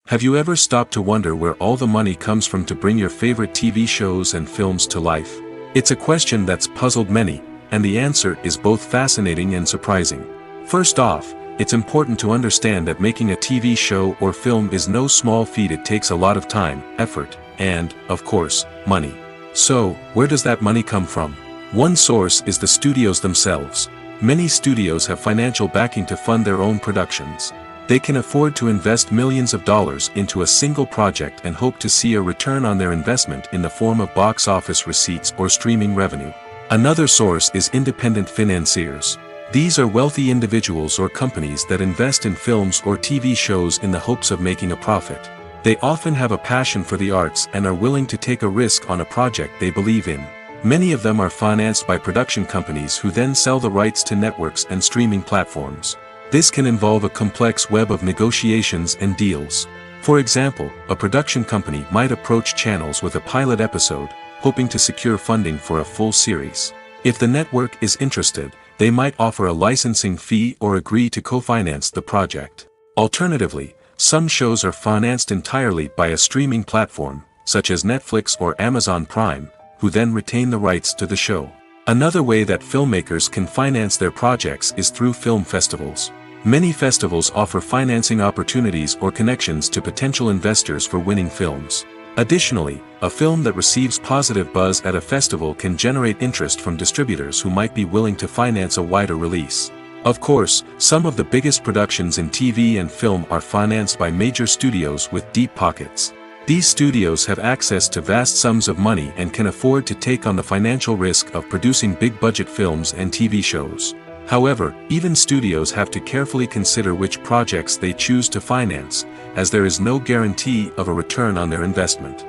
Have you ever stopped to wonder where all the money comes from to bring your favorite TV shows and films to life? It's a question that's puzzled many, and the answer is both fascinating and surprising. First off, it's important to understand that making a TV show or film is no small feat. It takes a lot of time, effort, and, of course, money. So, where does that money come from? One source is the studios themselves. Many studios have financial backing to fund their own productions. They can afford to invest millions of dollars into a single project and hope to see a return on their investment in the form of box office receipts or streaming revenue. Another source is independent financiers. These are wealthy individuals or companies that invest in films or TV shows in the hopes of making a profit. They often have a passion for the arts and are willing to take a risk on a project they believe in. Many of them are financed by production companies who then sell the rights to networks and streaming platforms. This can involve a complex web of negotiations and deals. For example, a production company might approach channels with a pilot episode, hoping to secure funding for a full series. If the network is interested, they might offer a licensing fee or agree to co-finance the project. Alternatively, some shows are financed entirely by a streaming platform, such as Netflix or Amazon Prime, who then retain the rights to the show. Another way that filmmakers can finance their projects is through film festivals. Many festivals offer financing opportunities or connections to potential investors for winning films. Additionally, a film that receives positive buzz at a festival can generate interest from distributors who might be willing to finance a wider release. Of course, some of the biggest productions in TV and film are financed by major studios with deep pockets. These studios have access to vast sums of money and can afford to take on the financial risk of producing big-budget films and TV shows. However, even studios have to carefully consider which projects they choose to finance, as there is no guarantee of a return on their investment.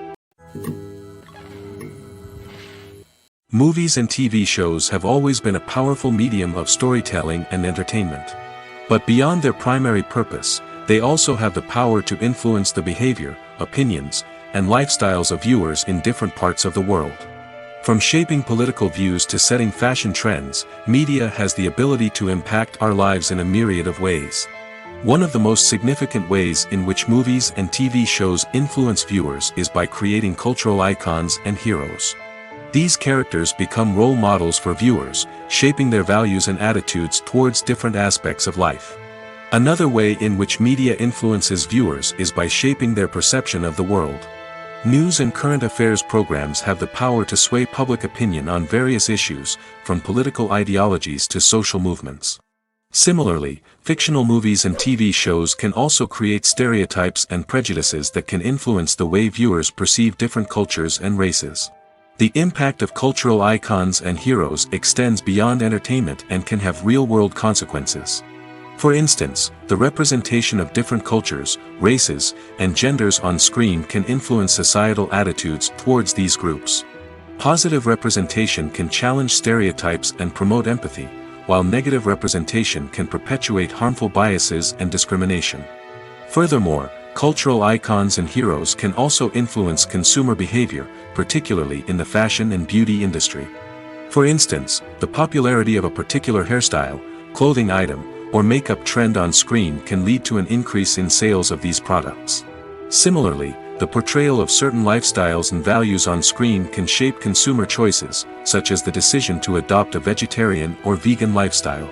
Movies and TV shows have always been a powerful medium of storytelling and entertainment. But beyond their primary purpose, they also have the power to influence the behavior, opinions, and lifestyles of viewers in different parts of the world. From shaping political views to setting fashion trends, media has the ability to impact our lives in a myriad of ways. One of the most significant ways in which movies and TV shows influence viewers is by creating cultural icons and heroes. These characters become role models for viewers, shaping their values and attitudes towards different aspects of life. Another way in which media influences viewers is by shaping their perception of the world. News and current affairs programs have the power to sway public opinion on various issues, from political ideologies to social movements. Similarly, fictional movies and TV shows can also create stereotypes and prejudices that can influence the way viewers perceive different cultures and races. The impact of cultural icons and heroes extends beyond entertainment and can have real-world consequences. For instance, the representation of different cultures, races, and genders on screen can influence societal attitudes towards these groups. Positive representation can challenge stereotypes and promote empathy, while negative representation can perpetuate harmful biases and discrimination. Furthermore, cultural icons and heroes can also influence consumer behavior, particularly in the fashion and beauty industry. For instance, the popularity of a particular hairstyle, clothing item, or makeup trend on screen can lead to an increase in sales of these products. Similarly, the portrayal of certain lifestyles and values on screen can shape consumer choices, such as the decision to adopt a vegetarian or vegan lifestyle.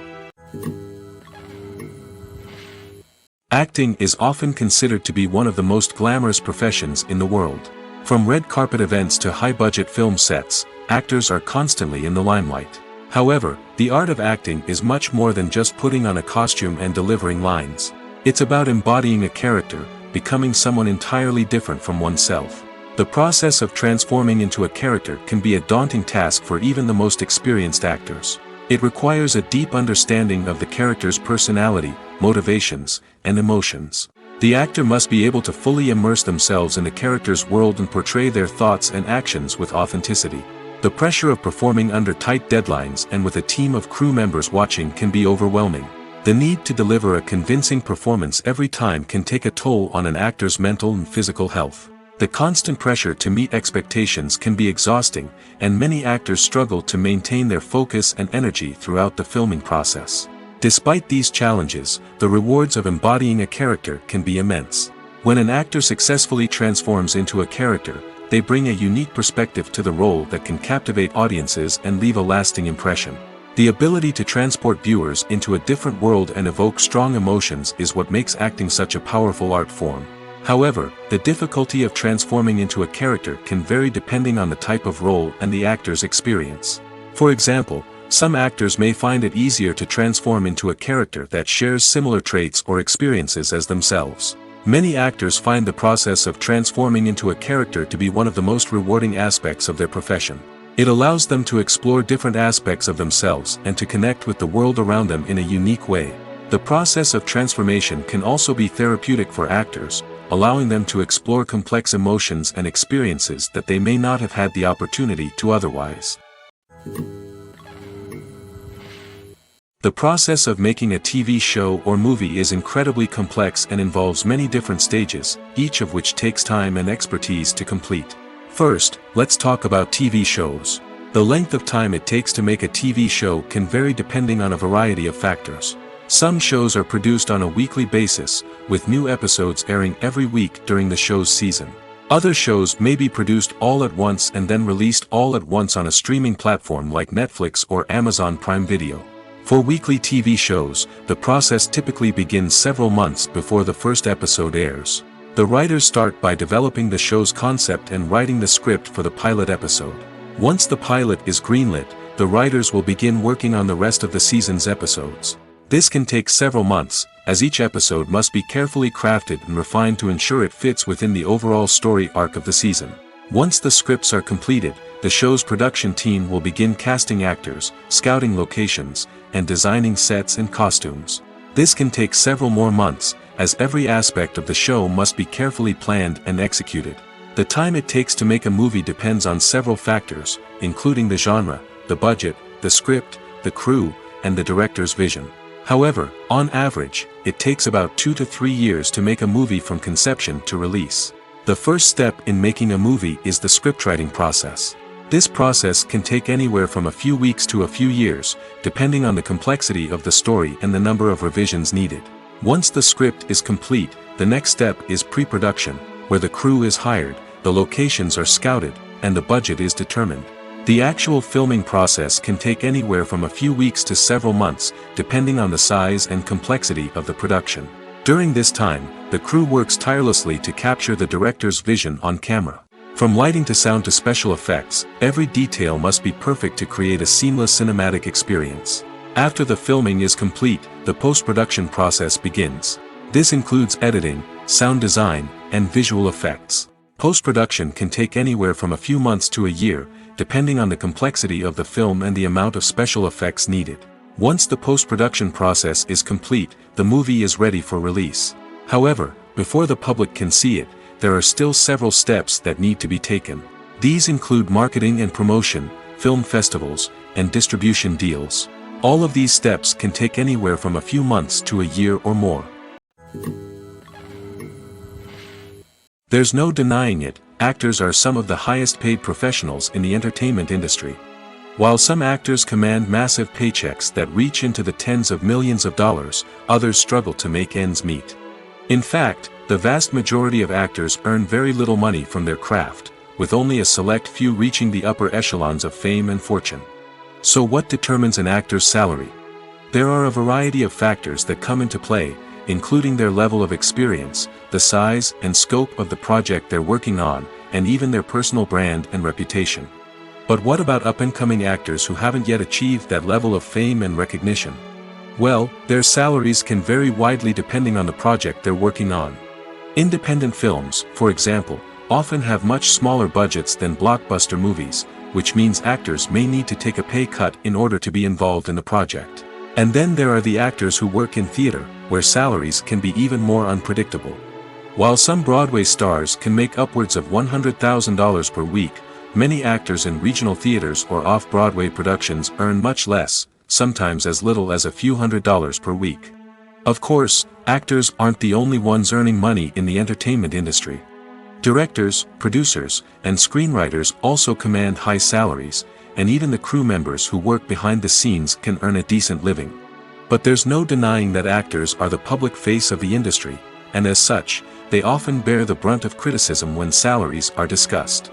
Acting is often considered to be one of the most glamorous professions in the world. From red carpet events to high-budget film sets, actors are constantly in the limelight. However, the art of acting is much more than just putting on a costume and delivering lines. It's about embodying a character, becoming someone entirely different from oneself. The process of transforming into a character can be a daunting task for even the most experienced actors. It requires a deep understanding of the character's personality, motivations, and emotions. The actor must be able to fully immerse themselves in the character's world and portray their thoughts and actions with authenticity. The pressure of performing under tight deadlines and with a team of crew members watching can be overwhelming. The need to deliver a convincing performance every time can take a toll on an actor's mental and physical health. The constant pressure to meet expectations can be exhausting, and many actors struggle to maintain their focus and energy throughout the filming process. Despite these challenges, the rewards of embodying a character can be immense. When an actor successfully transforms into a character, they bring a unique perspective to the role that can captivate audiences and leave a lasting impression. The ability to transport viewers into a different world and evoke strong emotions is what makes acting such a powerful art form. However, the difficulty of transforming into a character can vary depending on the type of role and the actor's experience. For example, some actors may find it easier to transform into a character that shares similar traits or experiences as themselves. Many actors find the process of transforming into a character to be one of the most rewarding aspects of their profession. It allows them to explore different aspects of themselves and to connect with the world around them in a unique way. The process of transformation can also be therapeutic for actors, allowing them to explore complex emotions and experiences that they may not have had the opportunity to otherwise. The process of making a TV show or movie is incredibly complex and involves many different stages, each of which takes time and expertise to complete. First, let's talk about TV shows. The length of time it takes to make a TV show can vary depending on a variety of factors. Some shows are produced on a weekly basis, with new episodes airing every week during the show's season. Other shows may be produced all at once and then released all at once on a streaming platform like Netflix or Amazon Prime Video. For weekly TV shows, the process typically begins several months before the first episode airs. The writers start by developing the show's concept and writing the script for the pilot episode. Once the pilot is greenlit, the writers will begin working on the rest of the season's episodes. This can take several months, as each episode must be carefully crafted and refined to ensure it fits within the overall story arc of the season. Once the scripts are completed, the show's production team will begin casting actors, scouting locations, and designing sets and costumes. This can take several more months, as every aspect of the show must be carefully planned and executed. The time it takes to make a movie depends on several factors, including the genre, the budget, the script, the crew, and the director's vision. However, on average, it takes about 2 to 3 years to make a movie from conception to release. The first step in making a movie is the scriptwriting process. This process can take anywhere from a few weeks to a few years, depending on the complexity of the story and the number of revisions needed. Once the script is complete, the next step is pre-production, where the crew is hired, the locations are scouted, and the budget is determined. The actual filming process can take anywhere from a few weeks to several months, depending on the size and complexity of the production. During this time, the crew works tirelessly to capture the director's vision on camera. From lighting to sound to special effects, every detail must be perfect to create a seamless cinematic experience. After the filming is complete, the post-production process begins. This includes editing, sound design, and visual effects. Post-production can take anywhere from a few months to a year, depending on the complexity of the film and the amount of special effects needed. Once the post-production process is complete, the movie is ready for release. However, before the public can see it, there are still several steps that need to be taken. These include marketing and promotion, film festivals, and distribution deals. All of these steps can take anywhere from a few months to a year or more. There's no denying it, actors are some of the highest paid professionals in the entertainment industry. While some actors command massive paychecks that reach into the tens of millions of dollars, others struggle to make ends meet. In fact, the vast majority of actors earn very little money from their craft, with only a select few reaching the upper echelons of fame and fortune. So what determines an actor's salary? There are a variety of factors that come into play, including their level of experience, the size and scope of the project they're working on, and even their personal brand and reputation. But what about up-and-coming actors who haven't yet achieved that level of fame and recognition? Well, their salaries can vary widely depending on the project they're working on. Independent films, for example, often have much smaller budgets than blockbuster movies, which means actors may need to take a pay cut in order to be involved in the project. And then there are the actors who work in theater, where salaries can be even more unpredictable. While some Broadway stars can make upwards of $100,000 per week, many actors in regional theaters or off-Broadway productions earn much less, sometimes as little as a few $100s per week. Of course, actors aren't the only ones earning money in the entertainment industry. Directors, producers, and screenwriters also command high salaries, and even the crew members who work behind the scenes can earn a decent living. But there's no denying that actors are the public face of the industry, and as such, they often bear the brunt of criticism when salaries are discussed.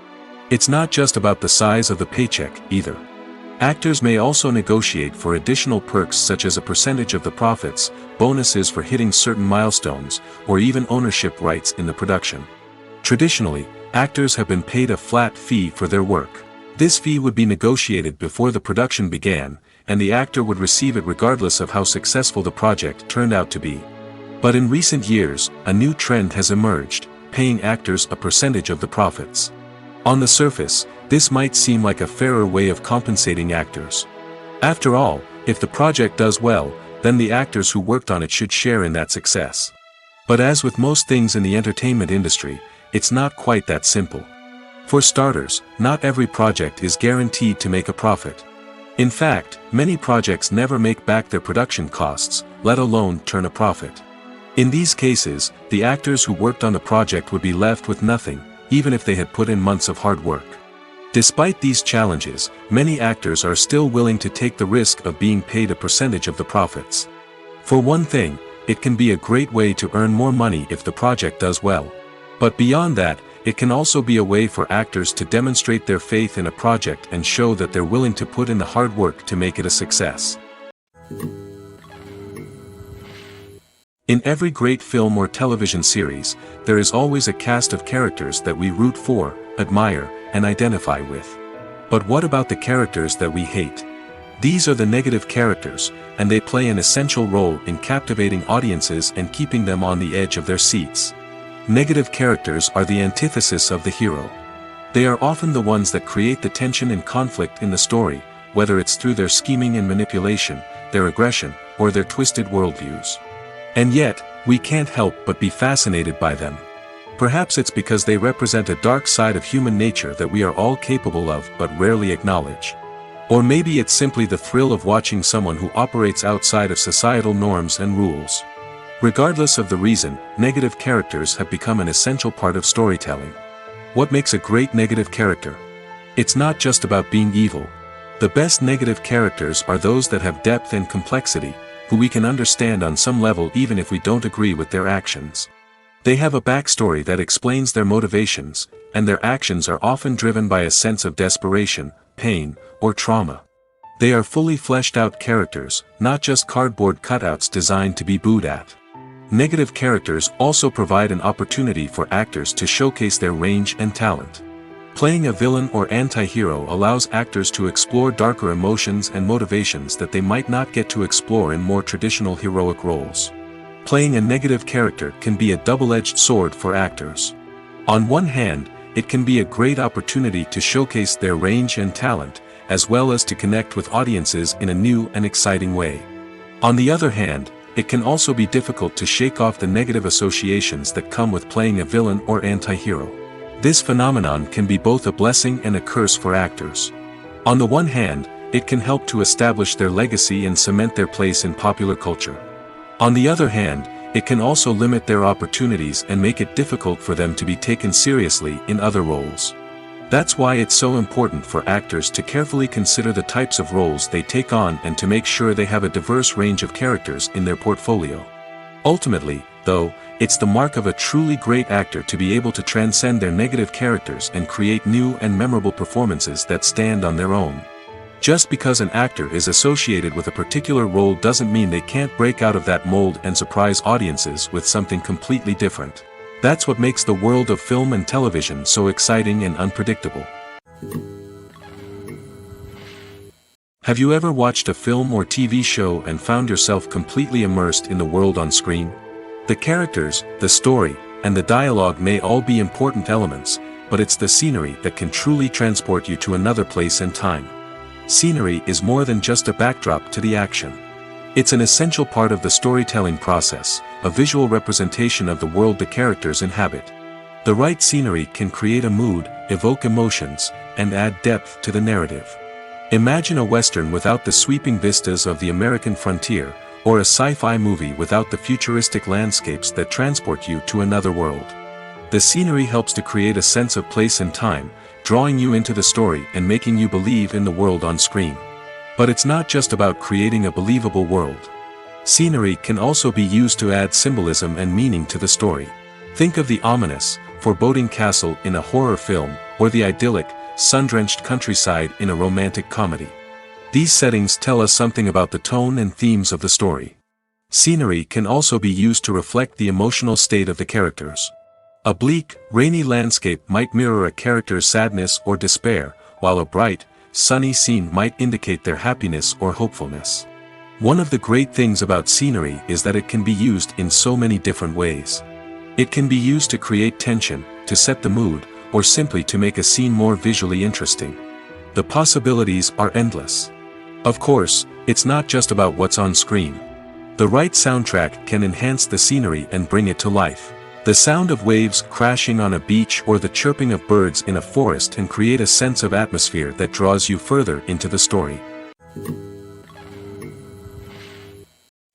It's not just about the size of the paycheck, either. Actors may also negotiate for additional perks such as a percentage of the profits, bonuses for hitting certain milestones, or even ownership rights in the production. Traditionally, actors have been paid a flat fee for their work. This fee would be negotiated before the production began, and the actor would receive it regardless of how successful the project turned out to be. But in recent years, a new trend has emerged, paying actors a percentage of the profits. On the surface, this might seem like a fairer way of compensating actors. After all, if the project does well, then the actors who worked on it should share in that success. But as with most things in the entertainment industry, it's not quite that simple. For starters, not every project is guaranteed to make a profit. In fact, many projects never make back their production costs, let alone turn a profit. In these cases, the actors who worked on the project would be left with nothing, even if they had put in months of hard work. Despite these challenges, many actors are still willing to take the risk of being paid a percentage of the profits. For one thing, it can be a great way to earn more money if the project does well. But beyond that, it can also be a way for actors to demonstrate their faith in a project and show that they're willing to put in the hard work to make it a success. In every great film or television series, there is always a cast of characters that we root for, admire, and identify with. But what about the characters that we hate? These are the negative characters, and they play an essential role in captivating audiences and keeping them on the edge of their seats. Negative characters are the antithesis of the hero. They are often the ones that create the tension and conflict in the story, whether it's through their scheming and manipulation, their aggression, or their twisted worldviews. And yet, we can't help but be fascinated by them. Perhaps it's because they represent a dark side of human nature that we are all capable of but rarely acknowledge. Or maybe it's simply the thrill of watching someone who operates outside of societal norms and rules. Regardless of the reason, negative characters have become an essential part of storytelling. What makes a great negative character? It's not just about being evil. The best negative characters are those that have depth and complexity, who we can understand on some level even if we don't agree with their actions. They have a backstory that explains their motivations, and their actions are often driven by a sense of desperation, pain, or trauma. They are fully fleshed out characters, not just cardboard cutouts designed to be booed at. Negative characters also provide an opportunity for actors to showcase their range and talent. Playing a villain or anti-hero allows actors to explore darker emotions and motivations that they might not get to explore in more traditional heroic roles. Playing a negative character can be a double-edged sword for actors. On one hand, it can be a great opportunity to showcase their range and talent, as well as to connect with audiences in a new and exciting way. On the other hand, it can also be difficult to shake off the negative associations that come with playing a villain or anti-hero. This phenomenon can be both a blessing and a curse for actors. On the one hand, it can help to establish their legacy and cement their place in popular culture. On the other hand, it can also limit their opportunities and make it difficult for them to be taken seriously in other roles. That's why it's so important for actors to carefully consider the types of roles they take on and to make sure they have a diverse range of characters in their portfolio. Ultimately, though, it's the mark of a truly great actor to be able to transcend their negative characters and create new and memorable performances that stand on their own. Just because an actor is associated with a particular role doesn't mean they can't break out of that mold and surprise audiences with something completely different. That's what makes the world of film and television so exciting and unpredictable. Have you ever watched a film or TV show and found yourself completely immersed in the world on screen? The characters, the story, and the dialogue may all be important elements, but it's the scenery that can truly transport you to another place and time. Scenery is more than just a backdrop to the action. It's an essential part of the storytelling process, a visual representation of the world the characters inhabit. The right scenery can create a mood, evoke emotions, and add depth to the narrative. Imagine a Western without the sweeping vistas of the American frontier, or a sci-fi movie without the futuristic landscapes that transport you to another world. The scenery helps to create a sense of place and time, drawing you into the story and making you believe in the world on screen. But it's not just about creating a believable world. Scenery can also be used to add symbolism and meaning to the story. Think of the ominous, foreboding castle in a horror film, or the idyllic, sun-drenched countryside in a romantic comedy. These settings tell us something about the tone and themes of the story. Scenery can also be used to reflect the emotional state of the characters. A bleak, rainy landscape might mirror a character's sadness or despair, while a bright, sunny scene might indicate their happiness or hopefulness. One of the great things about scenery is that it can be used in so many different ways. It can be used to create tension, to set the mood, or simply to make a scene more visually interesting. The possibilities are endless. Of course, it's not just about what's on screen. The right soundtrack can enhance the scenery and bring it to life. The sound of waves crashing on a beach or the chirping of birds in a forest can create a sense of atmosphere that draws you further into the story.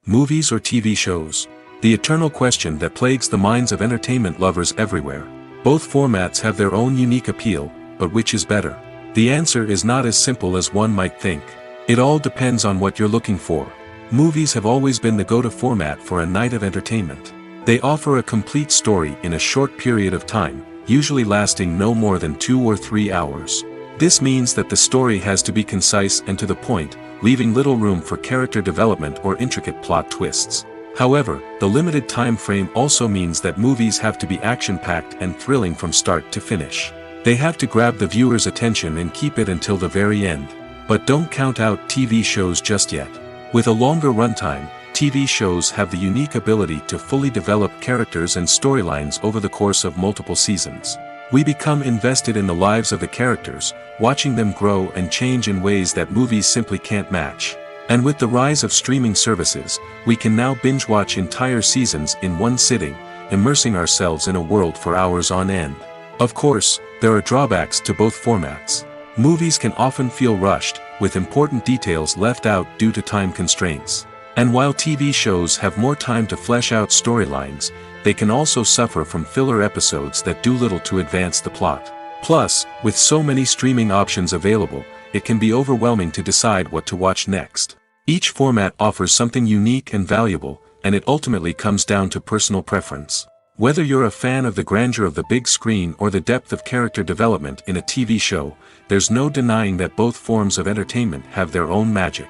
Movies or TV shows? The eternal question that plagues the minds of entertainment lovers everywhere. Both formats have their own unique appeal, but which is better? The answer is not as simple as one might think. It all depends on what you're looking for. Movies have always been the go-to format for a night of entertainment. They offer a complete story in a short period of time, usually lasting no more than 2 or 3 hours. This means that the story has to be concise and to the point, leaving little room for character development or intricate plot twists. However, the limited time frame also means that movies have to be action-packed and thrilling from start to finish. They have to grab the viewer's attention and keep it until the very end. But don't count out TV shows just yet. With a longer runtime, TV shows have the unique ability to fully develop characters and storylines over the course of multiple seasons. We become invested in the lives of the characters, watching them grow and change in ways that movies simply can't match. And with the rise of streaming services, we can now binge-watch entire seasons in one sitting, immersing ourselves in a world for hours on end. Of course, there are drawbacks to both formats. Movies can often feel rushed, with important details left out due to time constraints. And while TV shows have more time to flesh out storylines, they can also suffer from filler episodes that do little to advance the plot. Plus, with so many streaming options available, it can be overwhelming to decide what to watch next. Each format offers something unique and valuable, and it ultimately comes down to personal preference. Whether you're a fan of the grandeur of the big screen or the depth of character development in a TV show, there's no denying that both forms of entertainment have their own magic.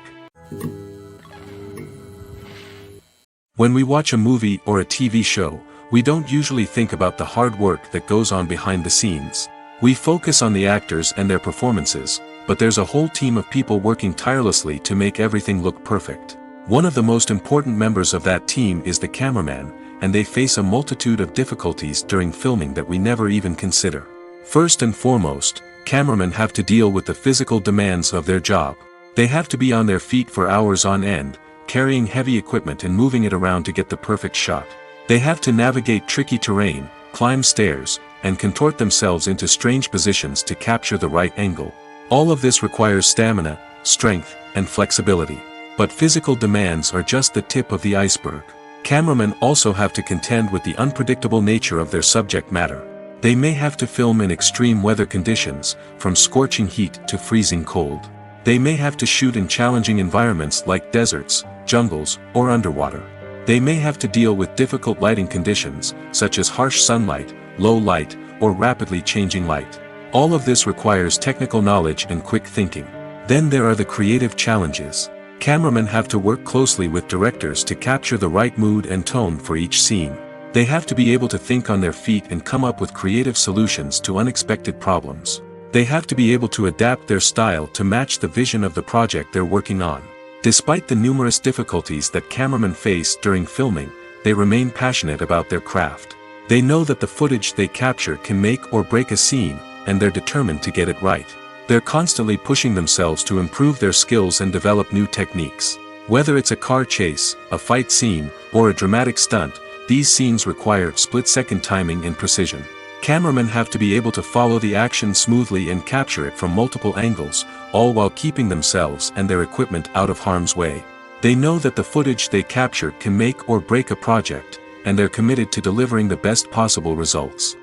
When we watch a movie or a TV show, we don't usually think about the hard work that goes on behind the scenes. We focus on the actors and their performances, but there's a whole team of people working tirelessly to make everything look perfect. One of the most important members of that team is the cameraman, and they face a multitude of difficulties during filming that we never even consider. First and foremost, cameramen have to deal with the physical demands of their job. They have to be on their feet for hours on end, carrying heavy equipment and moving it around to get the perfect shot. They have to navigate tricky terrain, climb stairs, and contort themselves into strange positions to capture the right angle. All of this requires stamina, strength, and flexibility. But physical demands are just the tip of the iceberg. Cameramen also have to contend with the unpredictable nature of their subject matter. They may have to film in extreme weather conditions, from scorching heat to freezing cold. They may have to shoot in challenging environments like deserts, jungles, or underwater. They may have to deal with difficult lighting conditions, such as harsh sunlight, low light, or rapidly changing light. All of this requires technical knowledge and quick thinking. Then there are the creative challenges. Cameramen have to work closely with directors to capture the right mood and tone for each scene. They have to be able to think on their feet and come up with creative solutions to unexpected problems. They have to be able to adapt their style to match the vision of the project they're working on. Despite the numerous difficulties that cameramen face during filming, they remain passionate about their craft. They know that the footage they capture can make or break a scene, and they're determined to get it right. They're constantly pushing themselves to improve their skills and develop new techniques. Whether it's a car chase, a fight scene, or a dramatic stunt, these scenes require split-second timing and precision. Cameramen have to be able to follow the action smoothly and capture it from multiple angles, all while keeping themselves and their equipment out of harm's way. They know that the footage they capture can make or break a project, and they're committed to delivering the best possible results.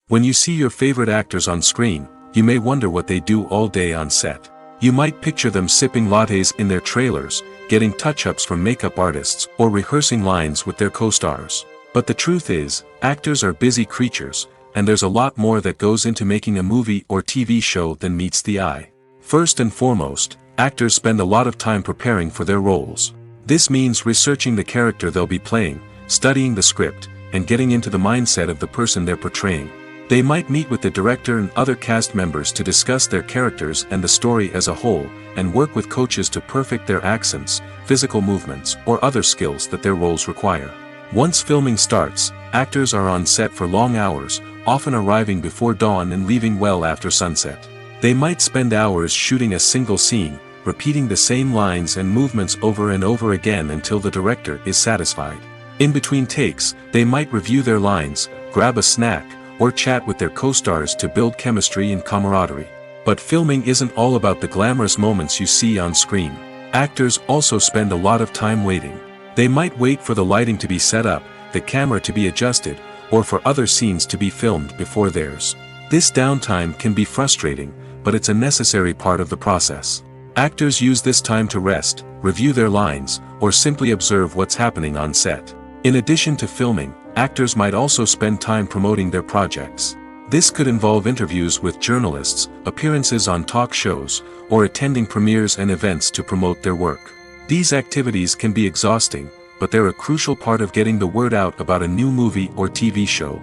When you see your favorite actors on screen, you may wonder what they do all day on set. You might picture them sipping lattes in their trailers, getting touch-ups from makeup artists, or rehearsing lines with their co-stars. But the truth is, actors are busy creatures, and there's a lot more that goes into making a movie or TV show than meets the eye. First and foremost, actors spend a lot of time preparing for their roles. This means researching the character they'll be playing, studying the script, and getting into the mindset of the person they're portraying. They might meet with the director and other cast members to discuss their characters and the story as a whole, and work with coaches to perfect their accents, physical movements, or other skills that their roles require. Once filming starts, actors are on set for long hours, often arriving before dawn and leaving well after sunset. They might spend hours shooting a single scene, repeating the same lines and movements over and over again until the director is satisfied. In between takes, they might review their lines, grab a snack, or chat with their co-stars to build chemistry and camaraderie. But filming isn't all about the glamorous moments you see on screen. Actors also spend a lot of time waiting. They might wait for the lighting to be set up, the camera to be adjusted, or for other scenes to be filmed before theirs. This downtime can be frustrating, but it's a necessary part of the process. Actors use this time to rest, review their lines, or simply observe what's happening on set. In addition to filming, actors might also spend time promoting their projects. This could involve interviews with journalists, appearances on talk shows, or attending premieres and events to promote their work. These activities can be exhausting, but they're a crucial part of getting the word out about a new movie or TV show.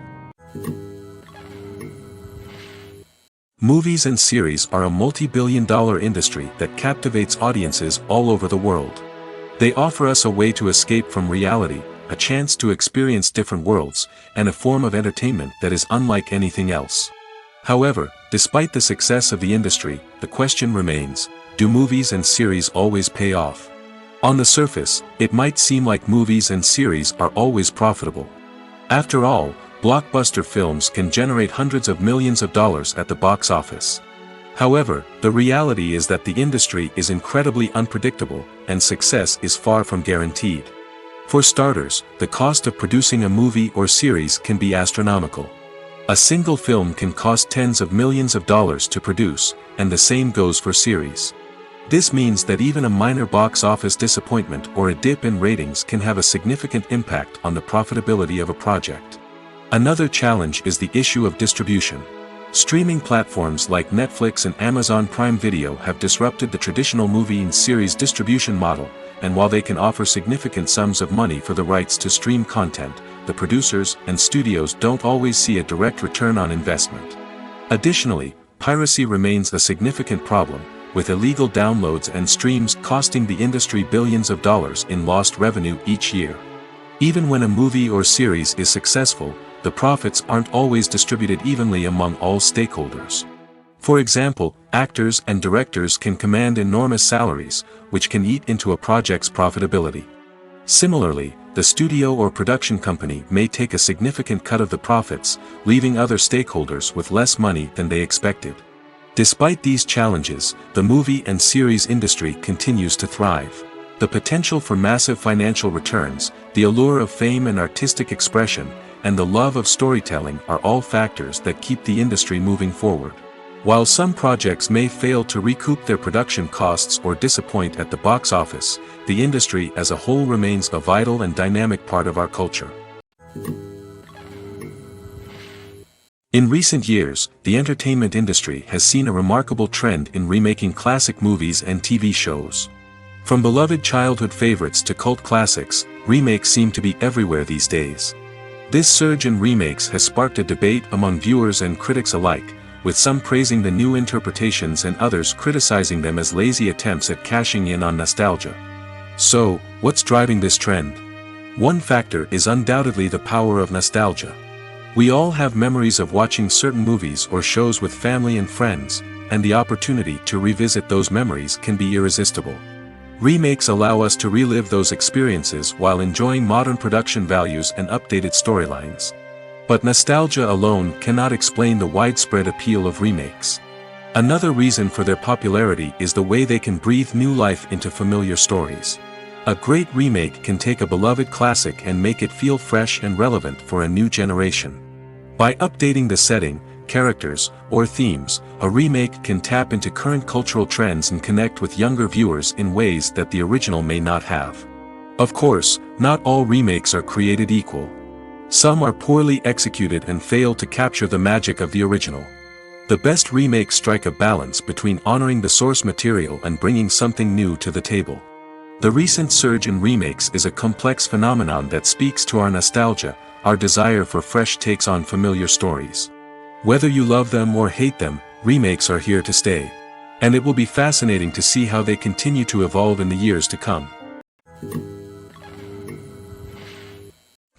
Movies and series are a multi-billion-dollar industry that captivates audiences all over the world. They offer us a way to escape from reality, a chance to experience different worlds, and a form of entertainment that is unlike anything else. However, despite the success of the industry, the question remains, do movies and series always pay off? On the surface, it might seem like movies and series are always profitable. After all, blockbuster films can generate hundreds of millions of dollars at the box office. However, the reality is that the industry is incredibly unpredictable, and success is far from guaranteed. For starters, the cost of producing a movie or series can be astronomical. A single film can cost tens of millions of dollars to produce, and the same goes for series. This means that even a minor box office disappointment or a dip in ratings can have a significant impact on the profitability of a project. Another challenge is the issue of distribution. Streaming platforms like Netflix and Amazon Prime Video have disrupted the traditional movie and series distribution model, and while they can offer significant sums of money for the rights to stream content, the producers and studios don't always see a direct return on investment. Additionally, piracy remains a significant problem, with illegal downloads and streams costing the industry billions of dollars in lost revenue each year. Even when a movie or series is successful, the profits aren't always distributed evenly among all stakeholders. For example, actors and directors can command enormous salaries, which can eat into a project's profitability. Similarly, the studio or production company may take a significant cut of the profits, leaving other stakeholders with less money than they expected. Despite these challenges, the movie and series industry continues to thrive. The potential for massive financial returns, the allure of fame and artistic expression, and the love of storytelling are all factors that keep the industry moving forward. While some projects may fail to recoup their production costs or disappoint at the box office, the industry as a whole remains a vital and dynamic part of our culture. In recent years, the entertainment industry has seen a remarkable trend in remaking classic movies and TV shows. From beloved childhood favorites to cult classics, remakes seem to be everywhere these days. This surge in remakes has sparked a debate among viewers and critics alike, with some praising the new interpretations and others criticizing them as lazy attempts at cashing in on nostalgia. So, what's driving this trend? One factor is undoubtedly the power of nostalgia. We all have memories of watching certain movies or shows with family and friends, and the opportunity to revisit those memories can be irresistible. Remakes allow us to relive those experiences while enjoying modern production values and updated storylines. But nostalgia alone cannot explain the widespread appeal of remakes. Another reason for their popularity is the way they can breathe new life into familiar stories. A great remake can take a beloved classic and make it feel fresh and relevant for a new generation. By updating the setting, characters, or themes, a remake can tap into current cultural trends and connect with younger viewers in ways that the original may not have. Of course, not all remakes are created equal. Some are poorly executed and fail to capture the magic of the original. The best remakes strike a balance between honoring the source material and bringing something new to the table. The recent surge in remakes is a complex phenomenon that speaks to our nostalgia, our desire for fresh takes on familiar stories. Whether you love them or hate them, remakes are here to stay. And it will be fascinating to see how they continue to evolve in the years to come.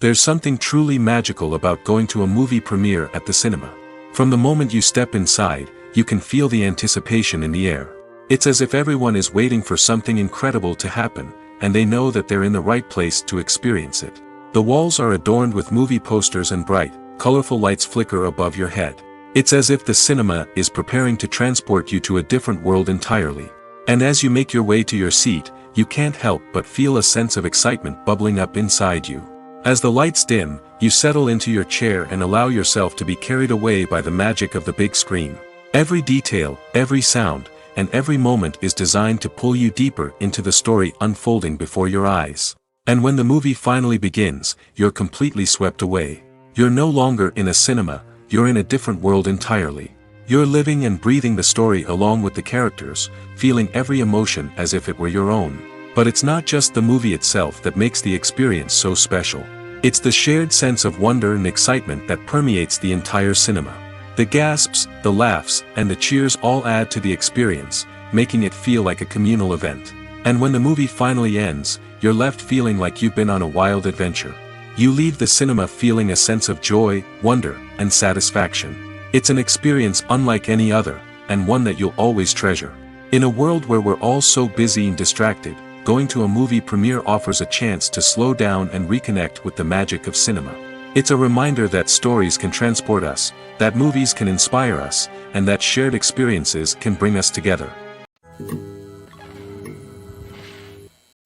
There's something truly magical about going to a movie premiere at the cinema. From the moment you step inside, you can feel the anticipation in the air. It's as if everyone is waiting for something incredible to happen, and they know that they're in the right place to experience it. The walls are adorned with movie posters and bright, colorful lights flicker above your head. It's as if the cinema is preparing to transport you to a different world entirely. And as you make your way to your seat, you can't help but feel a sense of excitement bubbling up inside you. As the lights dim, you settle into your chair and allow yourself to be carried away by the magic of the big screen. Every detail, every sound, and every moment is designed to pull you deeper into the story unfolding before your eyes. And when the movie finally begins, you're completely swept away. You're no longer in a cinema, you're in a different world entirely. You're living and breathing the story along with the characters, feeling every emotion as if it were your own. But it's not just the movie itself that makes the experience so special. It's the shared sense of wonder and excitement that permeates the entire cinema. The gasps, the laughs, and the cheers all add to the experience, making it feel like a communal event. And when the movie finally ends, you're left feeling like you've been on a wild adventure. You leave the cinema feeling a sense of joy, wonder, and satisfaction. It's an experience unlike any other, and one that you'll always treasure. In a world where we're all so busy and distracted, going to a movie premiere offers a chance to slow down and reconnect with the magic of cinema. It's a reminder that stories can transport us, that movies can inspire us, and that shared experiences can bring us together.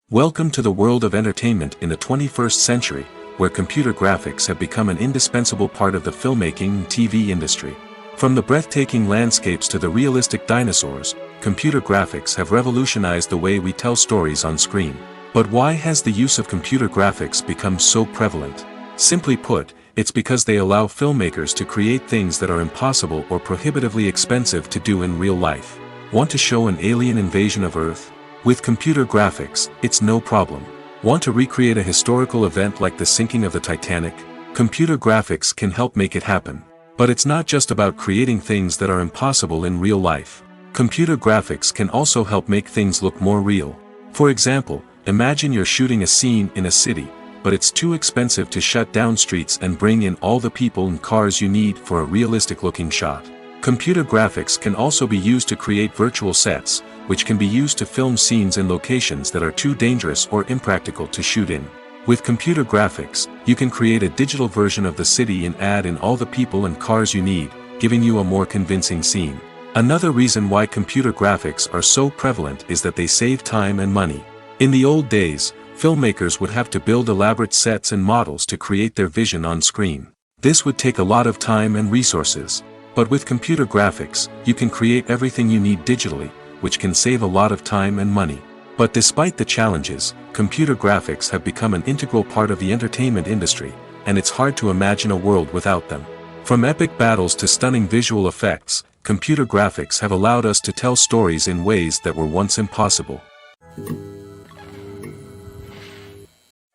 Welcome to the world of entertainment in the 21st century, where computer graphics have become an indispensable part of the filmmaking and TV industry. From the breathtaking landscapes to the realistic dinosaurs, computer graphics have revolutionized the way we tell stories on screen. But why has the use of computer graphics become so prevalent? Simply put, it's because they allow filmmakers to create things that are impossible or prohibitively expensive to do in real life. Want to show an alien invasion of Earth? With computer graphics, it's no problem. Want to recreate a historical event like the sinking of the Titanic? Computer graphics can help make it happen. But it's not just about creating things that are impossible in real life. Computer graphics can also help make things look more real. For example, imagine you're shooting a scene in a city, but it's too expensive to shut down streets and bring in all the people and cars you need for a realistic-looking shot. Computer graphics can also be used to create virtual sets, which can be used to film scenes in locations that are too dangerous or impractical to shoot in. With computer graphics, you can create a digital version of the city and add in all the people and cars you need, giving you a more convincing scene. Another reason why computer graphics are so prevalent is that they save time and money. In the old days, filmmakers would have to build elaborate sets and models to create their vision on screen. This would take a lot of time and resources. But with computer graphics, you can create everything you need digitally, which can save a lot of time and money. But despite the challenges, computer graphics have become an integral part of the entertainment industry, and it's hard to imagine a world without them. From epic battles to stunning visual effects, computer graphics have allowed us to tell stories in ways that were once impossible.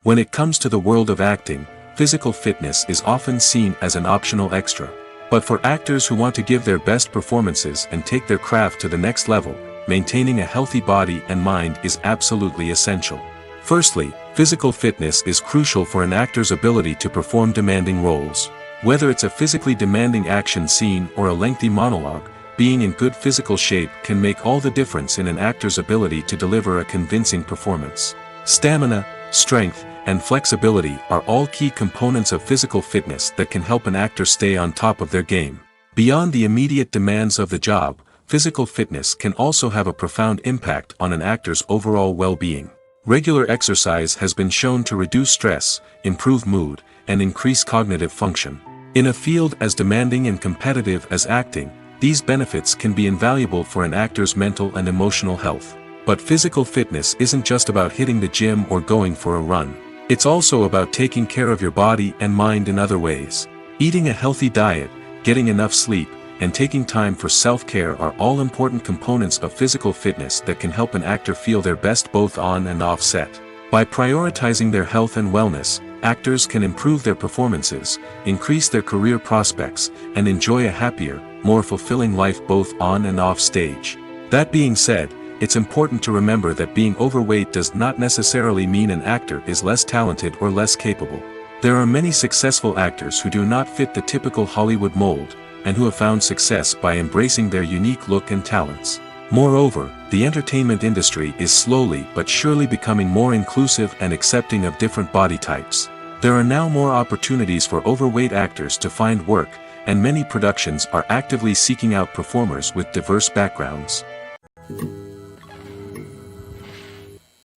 When it comes to the world of acting, physical fitness is often seen as an optional extra. But for actors who want to give their best performances and take their craft to the next level, maintaining a healthy body and mind is absolutely essential. Firstly, physical fitness is crucial for an actor's ability to perform demanding roles. Whether it's a physically demanding action scene or a lengthy monologue, being in good physical shape can make all the difference in an actor's ability to deliver a convincing performance. Stamina, strength, and flexibility are all key components of physical fitness that can help an actor stay on top of their game. Beyond the immediate demands of the job, physical fitness can also have a profound impact on an actor's overall well-being. Regular exercise has been shown to reduce stress, improve mood, and increase cognitive function. In a field as demanding and competitive as acting, these benefits can be invaluable for an actor's mental and emotional health. But physical fitness isn't just about hitting the gym or going for a run. It's also about taking care of your body and mind in other ways. Eating a healthy diet, getting enough sleep, and taking time for self-care are all important components of physical fitness that can help an actor feel their best both on and off set. By prioritizing their health and wellness, actors can improve their performances, increase their career prospects, and enjoy a happier, more fulfilling life both on and off stage. That being said, it's important to remember that being overweight does not necessarily mean an actor is less talented or less capable. There are many successful actors who do not fit the typical Hollywood mold, and who have found success by embracing their unique look and talents. Moreover, the entertainment industry is slowly but surely becoming more inclusive and accepting of different body types. There are now more opportunities for overweight actors to find work, and many productions are actively seeking out performers with diverse backgrounds.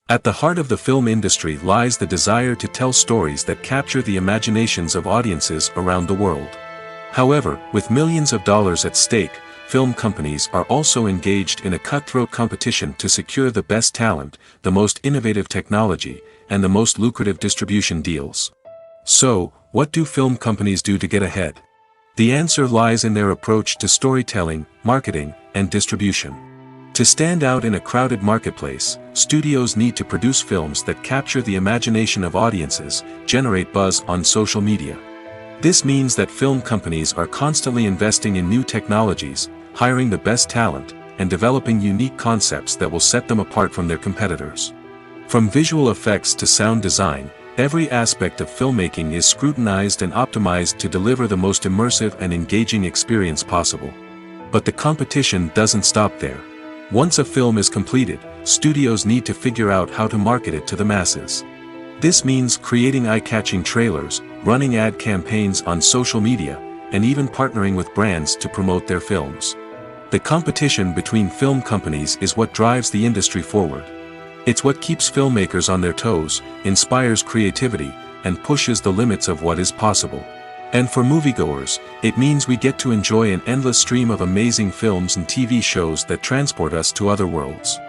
At the heart of the film industry lies the desire to tell stories that capture the imaginations of audiences around the world. However, with millions of dollars at stake, film companies are also engaged in a cutthroat competition to secure the best talent, the most innovative technology, and the most lucrative distribution deals. So, what do film companies do to get ahead? The answer lies in their approach to storytelling, marketing, and distribution. To stand out in a crowded marketplace, studios need to produce films that capture the imagination of audiences, generate buzz on social media. This means that film companies are constantly investing in new technologies, hiring the best talent, and developing unique concepts that will set them apart from their competitors. From visual effects to sound design, every aspect of filmmaking is scrutinized and optimized to deliver the most immersive and engaging experience possible. But the competition doesn't stop there. Once a film is completed, studios need to figure out how to market it to the masses. This means creating eye-catching trailers, running ad campaigns on social media, and even partnering with brands to promote their films. The competition between film companies is what drives the industry forward. It's what keeps filmmakers on their toes, inspires creativity, and pushes the limits of what is possible. And for moviegoers, it means we get to enjoy an endless stream of amazing films and TV shows that transport us to other worlds.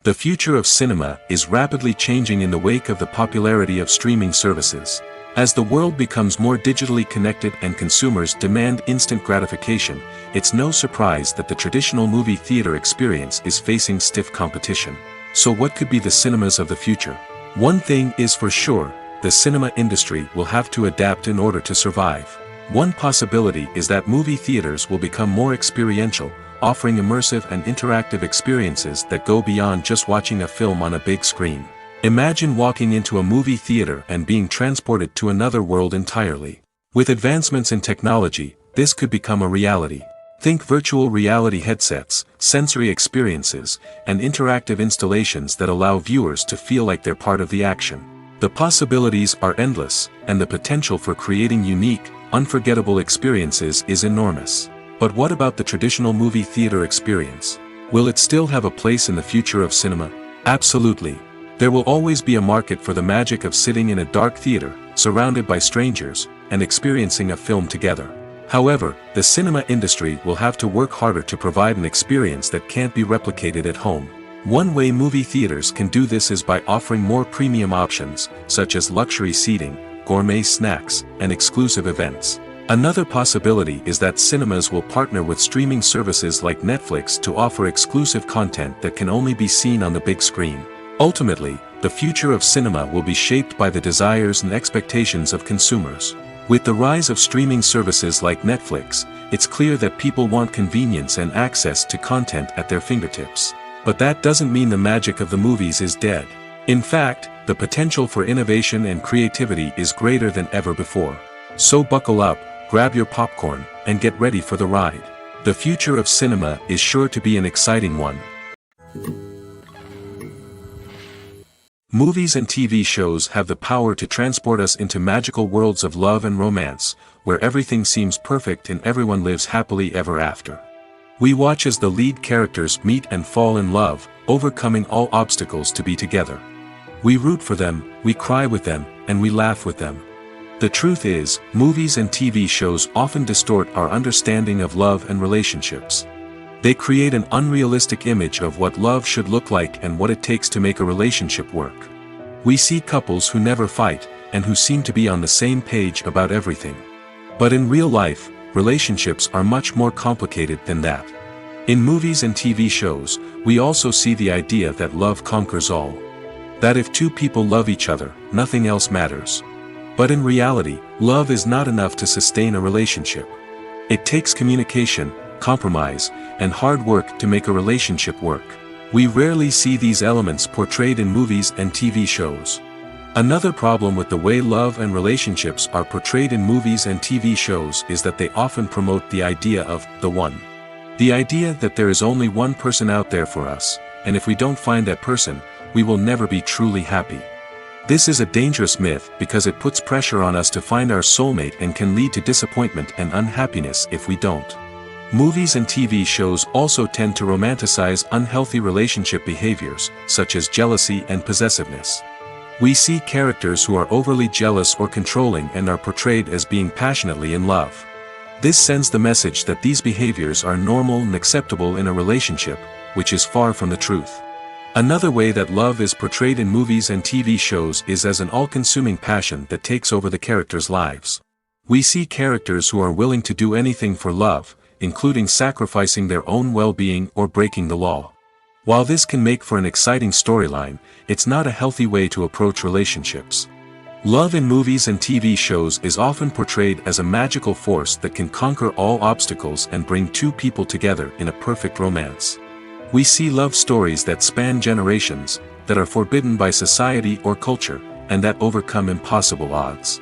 The future of cinema is rapidly changing in the wake of the popularity of streaming services. As the world becomes more digitally connected and consumers demand instant gratification, it's no surprise that the traditional movie theater experience is facing stiff competition. So what could be the cinemas of the future? One thing is for sure, the cinema industry will have to adapt in order to survive. One possibility is that movie theaters will become more experiential, offering immersive and interactive experiences that go beyond just watching a film on a big screen. Imagine walking into a movie theater and being transported to another world entirely. With advancements in technology, this could become a reality. Think virtual reality headsets, sensory experiences, and interactive installations that allow viewers to feel like they're part of the action. The possibilities are endless, and the potential for creating unique, unforgettable experiences is enormous. But what about the traditional movie theater experience? Will it still have a place in the future of cinema? Absolutely. There will always be a market for the magic of sitting in a dark theater, surrounded by strangers, and experiencing a film together. However, the cinema industry will have to work harder to provide an experience that can't be replicated at home. One way movie theaters can do this is by offering more premium options, such as luxury seating, gourmet snacks, and exclusive events. Another possibility is that cinemas will partner with streaming services like Netflix to offer exclusive content that can only be seen on the big screen. Ultimately, the future of cinema will be shaped by the desires and expectations of consumers. With the rise of streaming services like Netflix, it's clear that people want convenience and access to content at their fingertips. But that doesn't mean the magic of the movies is dead. In fact, the potential for innovation and creativity is greater than ever before. So buckle up, grab your popcorn, and get ready for the ride. The future of cinema is sure to be an exciting one. Movies and TV shows have the power to transport us into magical worlds of love and romance, where everything seems perfect and everyone lives happily ever after. We watch as the lead characters meet and fall in love, overcoming all obstacles to be together. We root for them, we cry with them, and we laugh with them. The truth is, movies and TV shows often distort our understanding of love and relationships. They create an unrealistic image of what love should look like and what it takes to make a relationship work. We see couples who never fight, and who seem to be on the same page about everything. But in real life, relationships are much more complicated than that. In movies and TV shows, we also see the idea that love conquers all. That if two people love each other, nothing else matters. But in reality, love is not enough to sustain a relationship. It takes communication, compromise, and hard work to make a relationship work. We rarely see these elements portrayed in movies and TV shows. Another problem with the way love and relationships are portrayed in movies and TV shows is that they often promote the idea of the one. The idea that there is only one person out there for us, and if we don't find that person, we will never be truly happy. This is a dangerous myth because it puts pressure on us to find our soulmate and can lead to disappointment and unhappiness if we don't. Movies and TV shows also tend to romanticize unhealthy relationship behaviors, such as jealousy and possessiveness. We see characters who are overly jealous or controlling and are portrayed as being passionately in love. This sends the message that these behaviors are normal and acceptable in a relationship, which is far from the truth. Another way that love is portrayed in movies and TV shows is as an all-consuming passion that takes over the characters' lives. We see characters who are willing to do anything for love, including sacrificing their own well-being or breaking the law. While this can make for an exciting storyline, it's not a healthy way to approach relationships. Love in movies and TV shows is often portrayed as a magical force that can conquer all obstacles and bring two people together in a perfect romance. We see love stories that span generations, that are forbidden by society or culture, and that overcome impossible odds.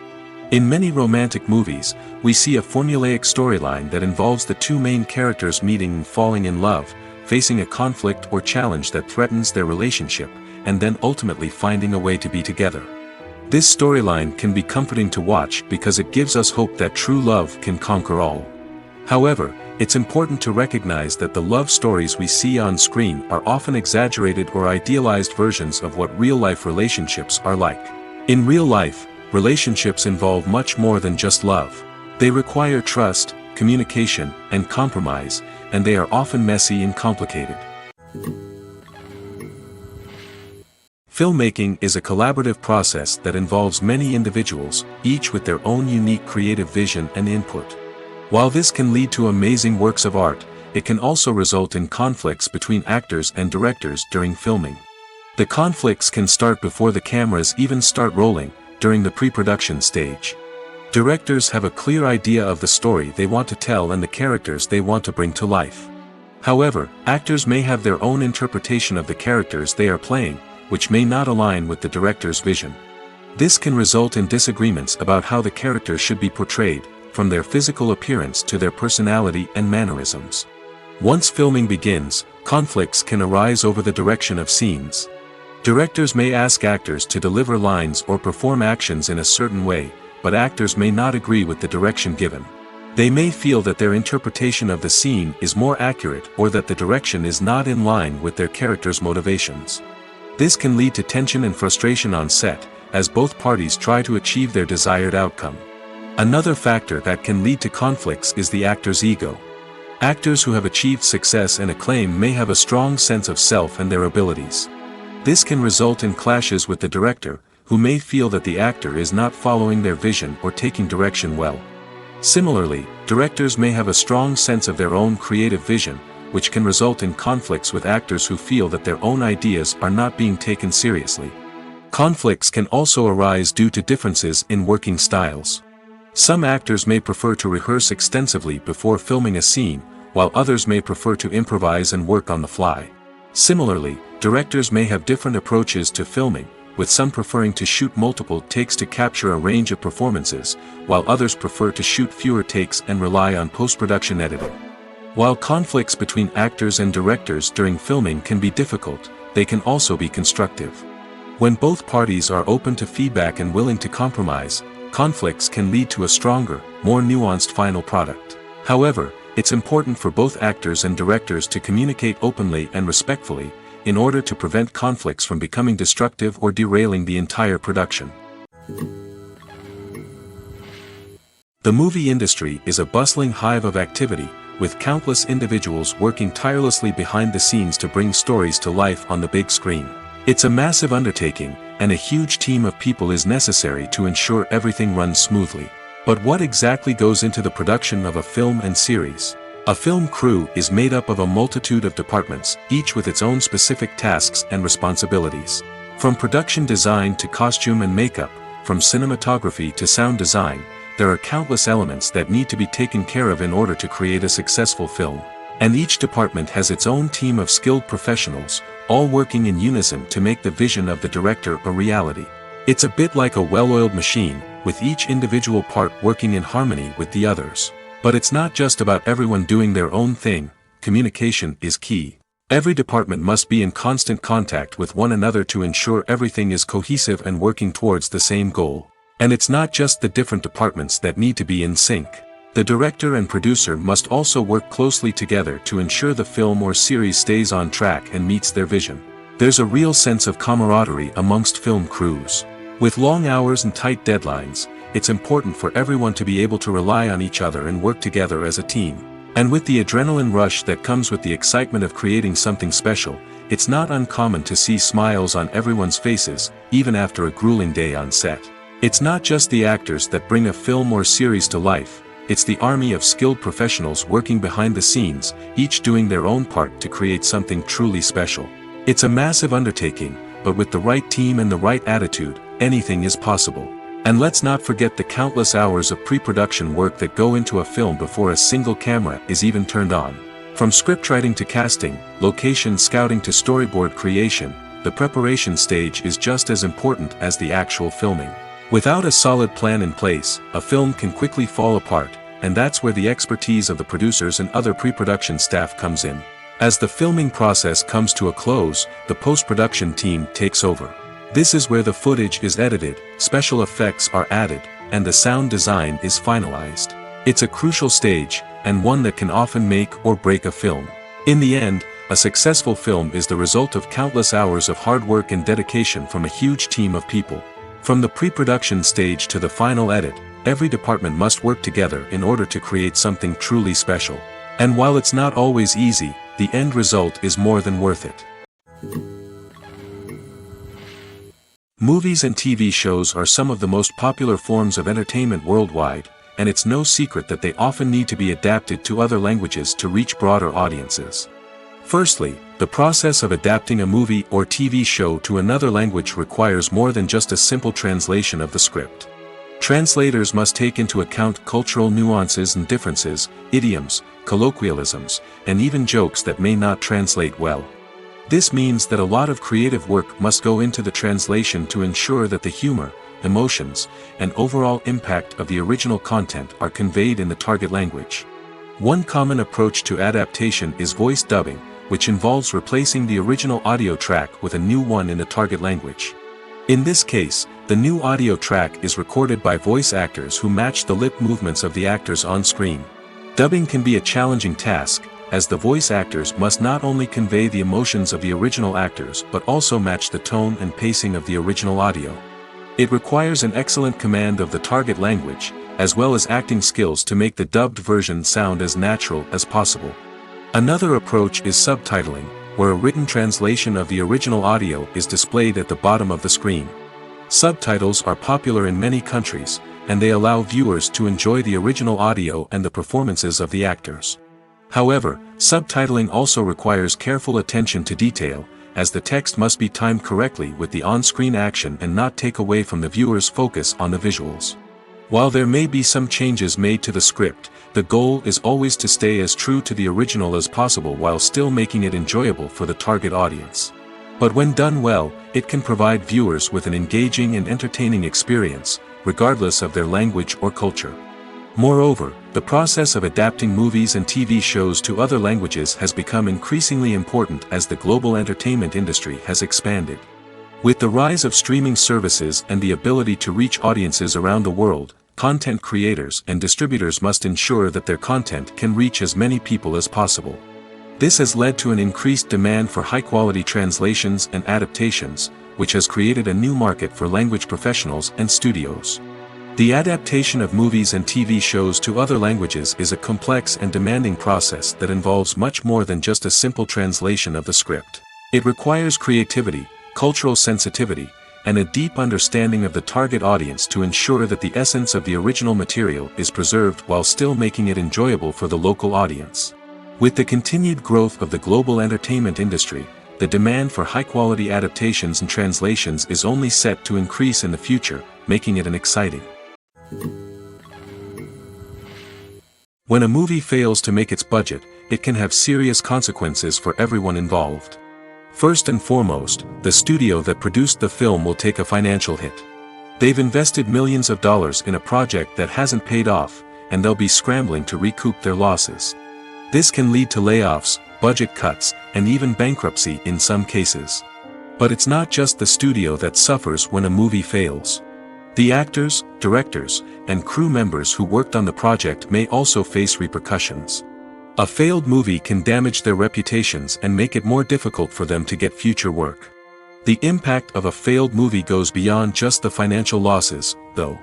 In many romantic movies, we see a formulaic storyline that involves the two main characters meeting and falling in love, facing a conflict or challenge that threatens their relationship, and then ultimately finding a way to be together. This storyline can be comforting to watch because it gives us hope that true love can conquer all. However, it's important to recognize that the love stories we see on screen are often exaggerated or idealized versions of what real-life relationships are like. In real life, relationships involve much more than just love. They require trust, communication, and compromise, and they are often messy and complicated. Filmmaking is a collaborative process that involves many individuals, each with their own unique creative vision and input. While this can lead to amazing works of art, it can also result in conflicts between actors and directors during filming. The conflicts can start before the cameras even start rolling, during the pre-production stage. Directors have a clear idea of the story they want to tell and the characters they want to bring to life. However, actors may have their own interpretation of the characters they are playing, which may not align with the director's vision. This can result in disagreements about how the characters should be portrayed, from their physical appearance to their personality and mannerisms. Once filming begins, conflicts can arise over the direction of scenes. Directors may ask actors to deliver lines or perform actions in a certain way, but actors may not agree with the direction given. They may feel that their interpretation of the scene is more accurate or that the direction is not in line with their character's motivations. This can lead to tension and frustration on set, as both parties try to achieve their desired outcome. Another factor that can lead to conflicts is the actor's ego. Actors who have achieved success and acclaim may have a strong sense of self and their abilities. This can result in clashes with the director, who may feel that the actor is not following their vision or taking direction well. Similarly, directors may have a strong sense of their own creative vision, which can result in conflicts with actors who feel that their own ideas are not being taken seriously. Conflicts can also arise due to differences in working styles. Some actors may prefer to rehearse extensively before filming a scene, while others may prefer to improvise and work on the fly. Similarly, directors may have different approaches to filming, with some preferring to shoot multiple takes to capture a range of performances, while others prefer to shoot fewer takes and rely on post-production editing. While conflicts between actors and directors during filming can be difficult, they can also be constructive. When both parties are open to feedback and willing to compromise, conflicts can lead to a stronger, more nuanced final product. However, it's important for both actors and directors to communicate openly and respectfully, in order to prevent conflicts from becoming destructive or derailing the entire production. The movie industry is a bustling hive of activity, with countless individuals working tirelessly behind the scenes to bring stories to life on the big screen. It's a massive undertaking, and a huge team of people is necessary to ensure everything runs smoothly. But what exactly goes into the production of a film and series? A film crew is made up of a multitude of departments, each with its own specific tasks and responsibilities. From production design to costume and makeup, from cinematography to sound design, there are countless elements that need to be taken care of in order to create a successful film. And each department has its own team of skilled professionals, all working in unison to make the vision of the director a reality. It's a bit like a well-oiled machine, with each individual part working in harmony with the others. But it's not just about everyone doing their own thing. Communication is key. Every department must be in constant contact with one another to ensure everything is cohesive and working towards the same goal. And it's not just the different departments that need to be in sync. The director and producer must also work closely together to ensure the film or series stays on track and meets their vision. There's a real sense of camaraderie amongst film crews. With long hours and tight deadlines, it's important for everyone to be able to rely on each other and work together as a team. And with the adrenaline rush that comes with the excitement of creating something special, it's not uncommon to see smiles on everyone's faces, even after a grueling day on set. It's not just the actors that bring a film or series to life, it's the army of skilled professionals working behind the scenes, each doing their own part to create something truly special. It's a massive undertaking, but with the right team and the right attitude, anything is possible. And let's not forget the countless hours of pre-production work that go into a film before a single camera is even turned on. From scriptwriting to casting, location scouting to storyboard creation, the preparation stage is just as important as the actual filming. Without a solid plan in place, a film can quickly fall apart, and that's where the expertise of the producers and other pre-production staff comes in. As the filming process comes to a close, the post-production team takes over. This is where the footage is edited, special effects are added, and the sound design is finalized. It's a crucial stage, and one that can often make or break a film. In the end, a successful film is the result of countless hours of hard work and dedication from a huge team of people. From the pre-production stage to the final edit, every department must work together in order to create something truly special. And while it's not always easy, the end result is more than worth it. Movies and TV shows are some of the most popular forms of entertainment worldwide, and it's no secret that they often need to be adapted to other languages to reach broader audiences. Firstly, the process of adapting a movie or TV show to another language requires more than just a simple translation of the script. Translators must take into account cultural nuances and differences, idioms, colloquialisms, and even jokes that may not translate well. This means that a lot of creative work must go into the translation to ensure that the humor, emotions, and overall impact of the original content are conveyed in the target language. One common approach to adaptation is voice dubbing, which involves replacing the original audio track with a new one in the target language. In this case, the new audio track is recorded by voice actors who match the lip movements of the actors on screen. Dubbing can be a challenging task, as the voice actors must not only convey the emotions of the original actors but also match the tone and pacing of the original audio. It requires an excellent command of the target language, as well as acting skills to make the dubbed version sound as natural as possible. Another approach is subtitling, where a written translation of the original audio is displayed at the bottom of the screen. Subtitles are popular in many countries, and they allow viewers to enjoy the original audio and the performances of the actors. However, subtitling also requires careful attention to detail, as the text must be timed correctly with the on-screen action and not take away from the viewer's focus on the visuals. While there may be some changes made to the script, the goal is always to stay as true to the original as possible while still making it enjoyable for the target audience. But when done well, it can provide viewers with an engaging and entertaining experience, regardless of their language or culture. Moreover, the process of adapting movies and TV shows to other languages has become increasingly important as the global entertainment industry has expanded. With the rise of streaming services and the ability to reach audiences around the world, content creators and distributors must ensure that their content can reach as many people as possible. This has led to an increased demand for high-quality translations and adaptations, which has created a new market for language professionals and studios. The adaptation of movies and TV shows to other languages is a complex and demanding process that involves much more than just a simple translation of the script. It requires creativity, cultural sensitivity, and a deep understanding of the target audience to ensure that the essence of the original material is preserved while still making it enjoyable for the local audience. With the continued growth of the global entertainment industry, the demand for high-quality adaptations and translations is only set to increase in the future, making it an exciting. When a movie fails to make its budget, it can have serious consequences for everyone involved. First and foremost, the studio that produced the film will take a financial hit. They've invested millions of dollars in a project that hasn't paid off, and they'll be scrambling to recoup their losses. This can lead to layoffs, budget cuts, and even bankruptcy in some cases. But it's not just the studio that suffers when a movie fails. The actors, directors, and crew members who worked on the project may also face repercussions. A failed movie can damage their reputations and make it more difficult for them to get future work. The impact of a failed movie goes beyond just the financial losses, though.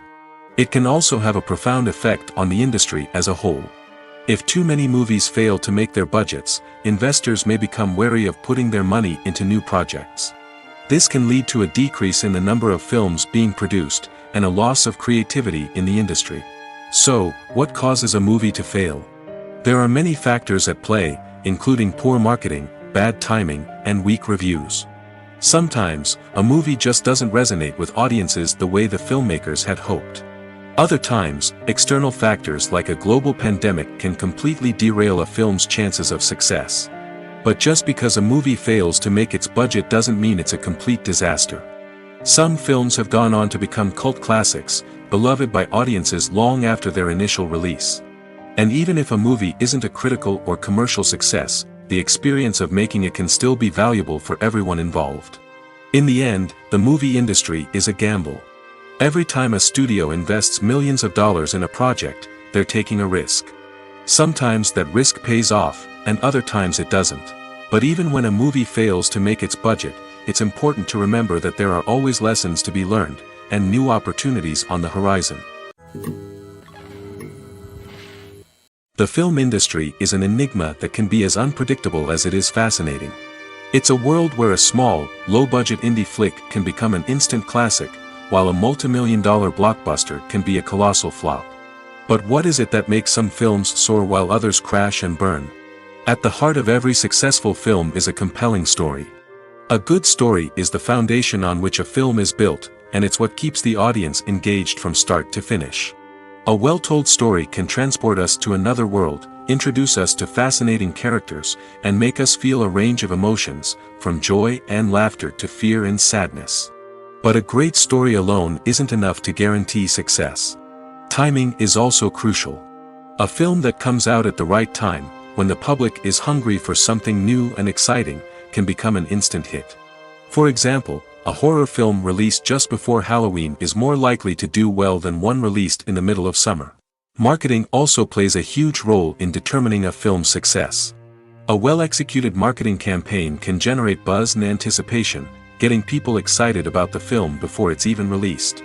It can also have a profound effect on the industry as a whole. If too many movies fail to make their budgets, investors may become wary of putting their money into new projects. This can lead to a decrease in the number of films being produced, and a loss of creativity in the industry. So, what causes a movie to fail? There are many factors at play, including poor marketing, bad timing, and weak reviews. Sometimes, a movie just doesn't resonate with audiences the way the filmmakers had hoped. Other times, external factors like a global pandemic can completely derail a film's chances of success. But just because a movie fails to make its budget doesn't mean it's a complete disaster. Some films have gone on to become cult classics, beloved by audiences long after their initial release. And even if a movie isn't a critical or commercial success, the experience of making it can still be valuable for everyone involved. In the end, the movie industry is a gamble. Every time a studio invests millions of dollars in a project, they're taking a risk. Sometimes that risk pays off, and other times it doesn't. But even when a movie fails to make its budget, it's important to remember that there are always lessons to be learned, and new opportunities on the horizon. The film industry is an enigma that can be as unpredictable as it is fascinating. It's a world where a small, low-budget indie flick can become an instant classic, while a multi-million-dollar blockbuster can be a colossal flop. But what is it that makes some films soar while others crash and burn? At the heart of every successful film is a compelling story. A good story is the foundation on which a film is built, and it's what keeps the audience engaged from start to finish. A well-told story can transport us to another world, introduce us to fascinating characters, and make us feel a range of emotions, from joy and laughter to fear and sadness. But a great story alone isn't enough to guarantee success. Timing is also crucial. A film that comes out at the right time, when the public is hungry for something new and exciting, can become an instant hit. For example, a horror film released just before Halloween is more likely to do well than one released in the middle of summer. Marketing also plays a huge role in determining a film's success. A well-executed marketing campaign can generate buzz and anticipation, getting people excited about the film before it's even released.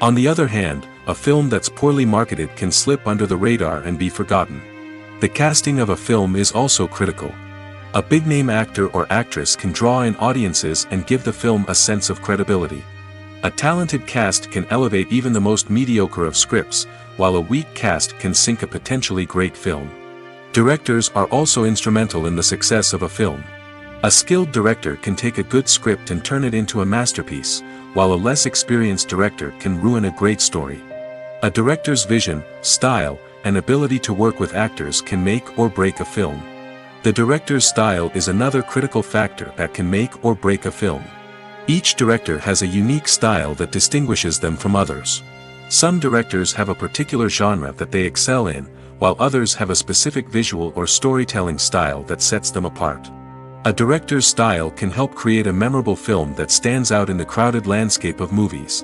On the other hand, a film that's poorly marketed can slip under the radar and be forgotten. The casting of a film is also critical. A big-name actor or actress can draw in audiences and give the film a sense of credibility. A talented cast can elevate even the most mediocre of scripts, while a weak cast can sink a potentially great film. Directors are also instrumental in the success of a film. A skilled director can take a good script and turn it into a masterpiece, while a less experienced director can ruin a great story. A director's vision, style, and ability to work with actors can make or break a film. The director's style is another critical factor that can make or break a film. Each director has a unique style that distinguishes them from others. Some directors have a particular genre that they excel in, while others have a specific visual or storytelling style that sets them apart. A director's style can help create a memorable film that stands out in the crowded landscape of movies.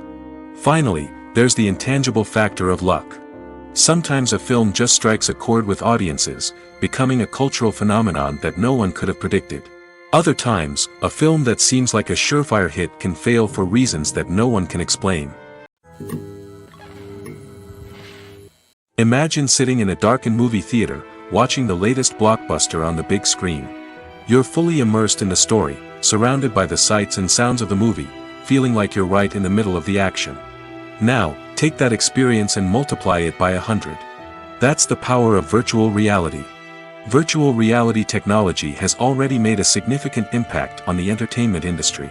Finally, there's the intangible factor of luck. Sometimes a film just strikes a chord with audiences, becoming a cultural phenomenon that no one could have predicted. Other times, a film that seems like a surefire hit can fail for reasons that no one can explain. Imagine sitting in a darkened movie theater, watching the latest blockbuster on the big screen. You're fully immersed in the story, surrounded by the sights and sounds of the movie, feeling like you're right in the middle of the action. Now, take that experience and multiply it by 100. That's the power of virtual reality. Virtual reality technology has already made a significant impact on the entertainment industry.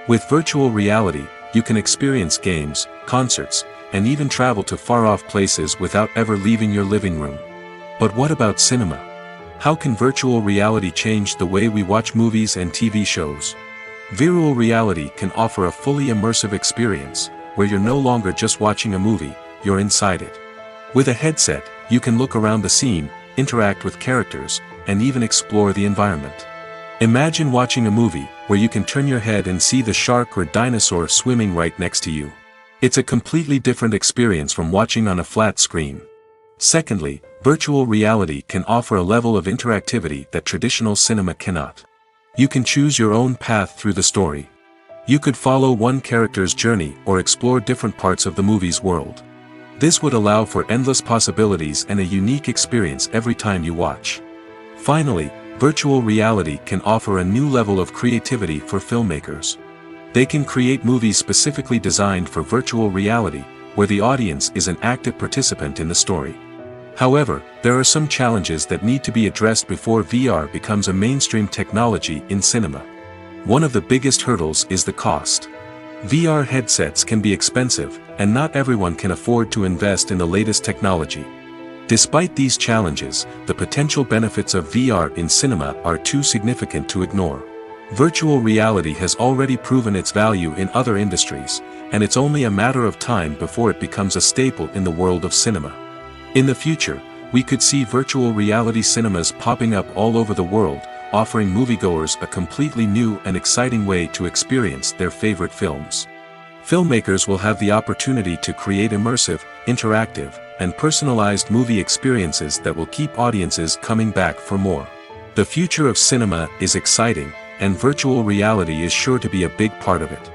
With virtual reality, you can experience games, concerts, and even travel to far-off places without ever leaving your living room. But what about cinema? How can virtual reality change the way we watch movies and TV shows? Virtual reality can offer a fully immersive experience, where you're no longer just watching a movie, you're inside it. With a headset, you can look around the scene, interact with characters, and even explore the environment. Imagine watching a movie, where you can turn your head and see the shark or dinosaur swimming right next to you. It's a completely different experience from watching on a flat screen. Secondly, virtual reality can offer a level of interactivity that traditional cinema cannot. You can choose your own path through the story. You could follow one character's journey or explore different parts of the movie's world. This would allow for endless possibilities and a unique experience every time you watch. Finally, virtual reality can offer a new level of creativity for filmmakers. They can create movies specifically designed for virtual reality, where the audience is an active participant in the story. However, there are some challenges that need to be addressed before VR becomes a mainstream technology in cinema. One of the biggest hurdles is the cost. VR headsets can be expensive, and not everyone can afford to invest in the latest technology. Despite these challenges, the potential benefits of VR in cinema are too significant to ignore. Virtual reality has already proven its value in other industries, and it's only a matter of time before it becomes a staple in the world of cinema. In the future, we could see virtual reality cinemas popping up all over the world, offering moviegoers a completely new and exciting way to experience their favorite films. Filmmakers will have the opportunity to create immersive, interactive, and personalized movie experiences that will keep audiences coming back for more. The future of cinema is exciting, and virtual reality is sure to be a big part of it.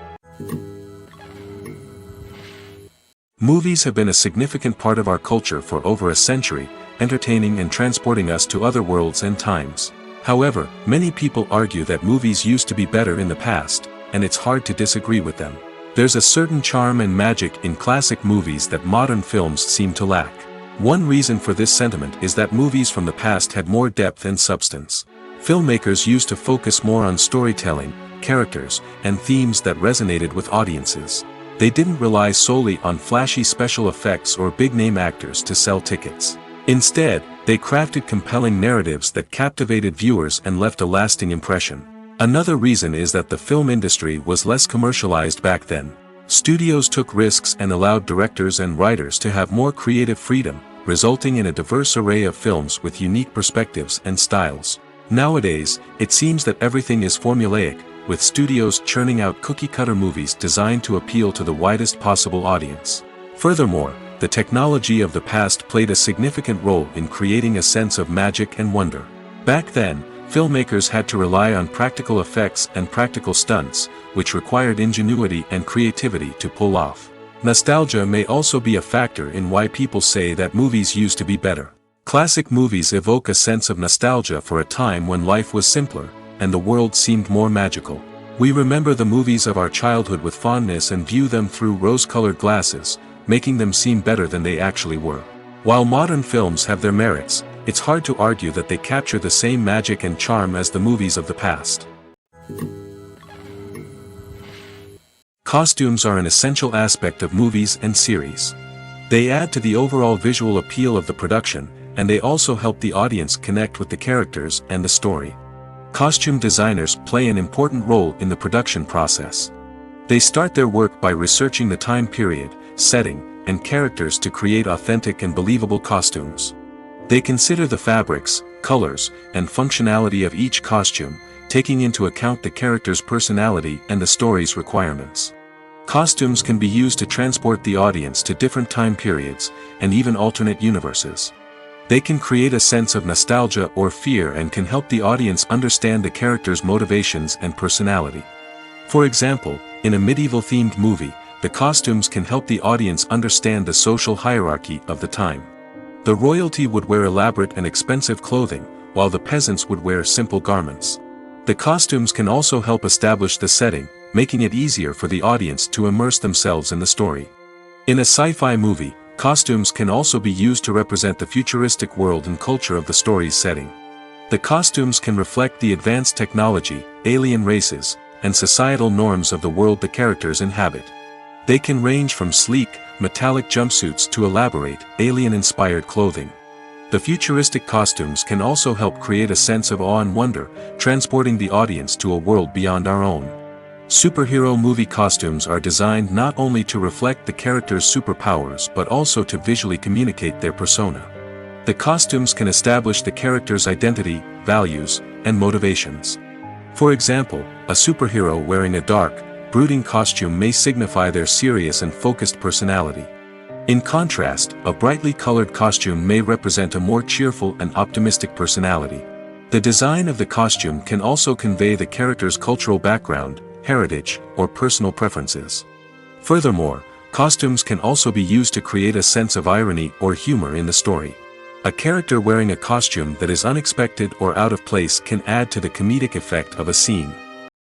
Movies have been a significant part of our culture for over a century, entertaining and transporting us to other worlds and times. However, many people argue that movies used to be better in the past, and it's hard to disagree with them. There's a certain charm and magic in classic movies that modern films seem to lack. One reason for this sentiment is that movies from the past had more depth and substance. Filmmakers used to focus more on storytelling, characters, and themes that resonated with audiences. They didn't rely solely on flashy special effects or big-name actors to sell tickets. Instead, they crafted compelling narratives that captivated viewers and left a lasting impression. Another reason is that the film industry was less commercialized back then. Studios took risks and allowed directors and writers to have more creative freedom, resulting in a diverse array of films with unique perspectives and styles. Nowadays, it seems that everything is formulaic, with studios churning out cookie-cutter movies designed to appeal to the widest possible audience. Furthermore, the technology of the past played a significant role in creating a sense of magic and wonder. Back then, filmmakers had to rely on practical effects and practical stunts, which required ingenuity and creativity to pull off. Nostalgia may also be a factor in why people say that movies used to be better. Classic movies evoke a sense of nostalgia for a time when life was simpler, and the world seemed more magical. We remember the movies of our childhood with fondness and view them through rose-colored glasses, making them seem better than they actually were. While modern films have their merits, it's hard to argue that they capture the same magic and charm as the movies of the past. Costumes are an essential aspect of movies and series. They add to the overall visual appeal of the production, and they also help the audience connect with the characters and the story. Costume designers play an important role in the production process. They start their work by researching the time period, setting, and characters to create authentic and believable costumes. They consider the fabrics, colors, and functionality of each costume, taking into account the character's personality and the story's requirements. Costumes can be used to transport the audience to different time periods, and even alternate universes. They can create a sense of nostalgia or fear and can help the audience understand the character's motivations and personality. For example, in a medieval-themed movie, the costumes can help the audience understand the social hierarchy of the time. The royalty would wear elaborate and expensive clothing, while the peasants would wear simple garments. The costumes can also help establish the setting, making it easier for the audience to immerse themselves in the story. In a sci-fi movie, costumes can also be used to represent the futuristic world and culture of the story's setting. The costumes can reflect the advanced technology, alien races, and societal norms of the world the characters inhabit. They can range from sleek, metallic jumpsuits to elaborate, alien-inspired clothing. The futuristic costumes can also help create a sense of awe and wonder, transporting the audience to a world beyond our own. Superhero movie costumes are designed not only to reflect the character's superpowers but also to visually communicate their persona. The costumes can establish the character's identity, values, and motivations. For example, a superhero wearing a dark, brooding costume may signify their serious and focused personality. In contrast, a brightly colored costume may represent a more cheerful and optimistic personality. The design of the costume can also convey the character's cultural background, heritage, or personal preferences. Furthermore, costumes can also be used to create a sense of irony or humor in the story. A character wearing a costume that is unexpected or out of place can add to the comedic effect of a scene.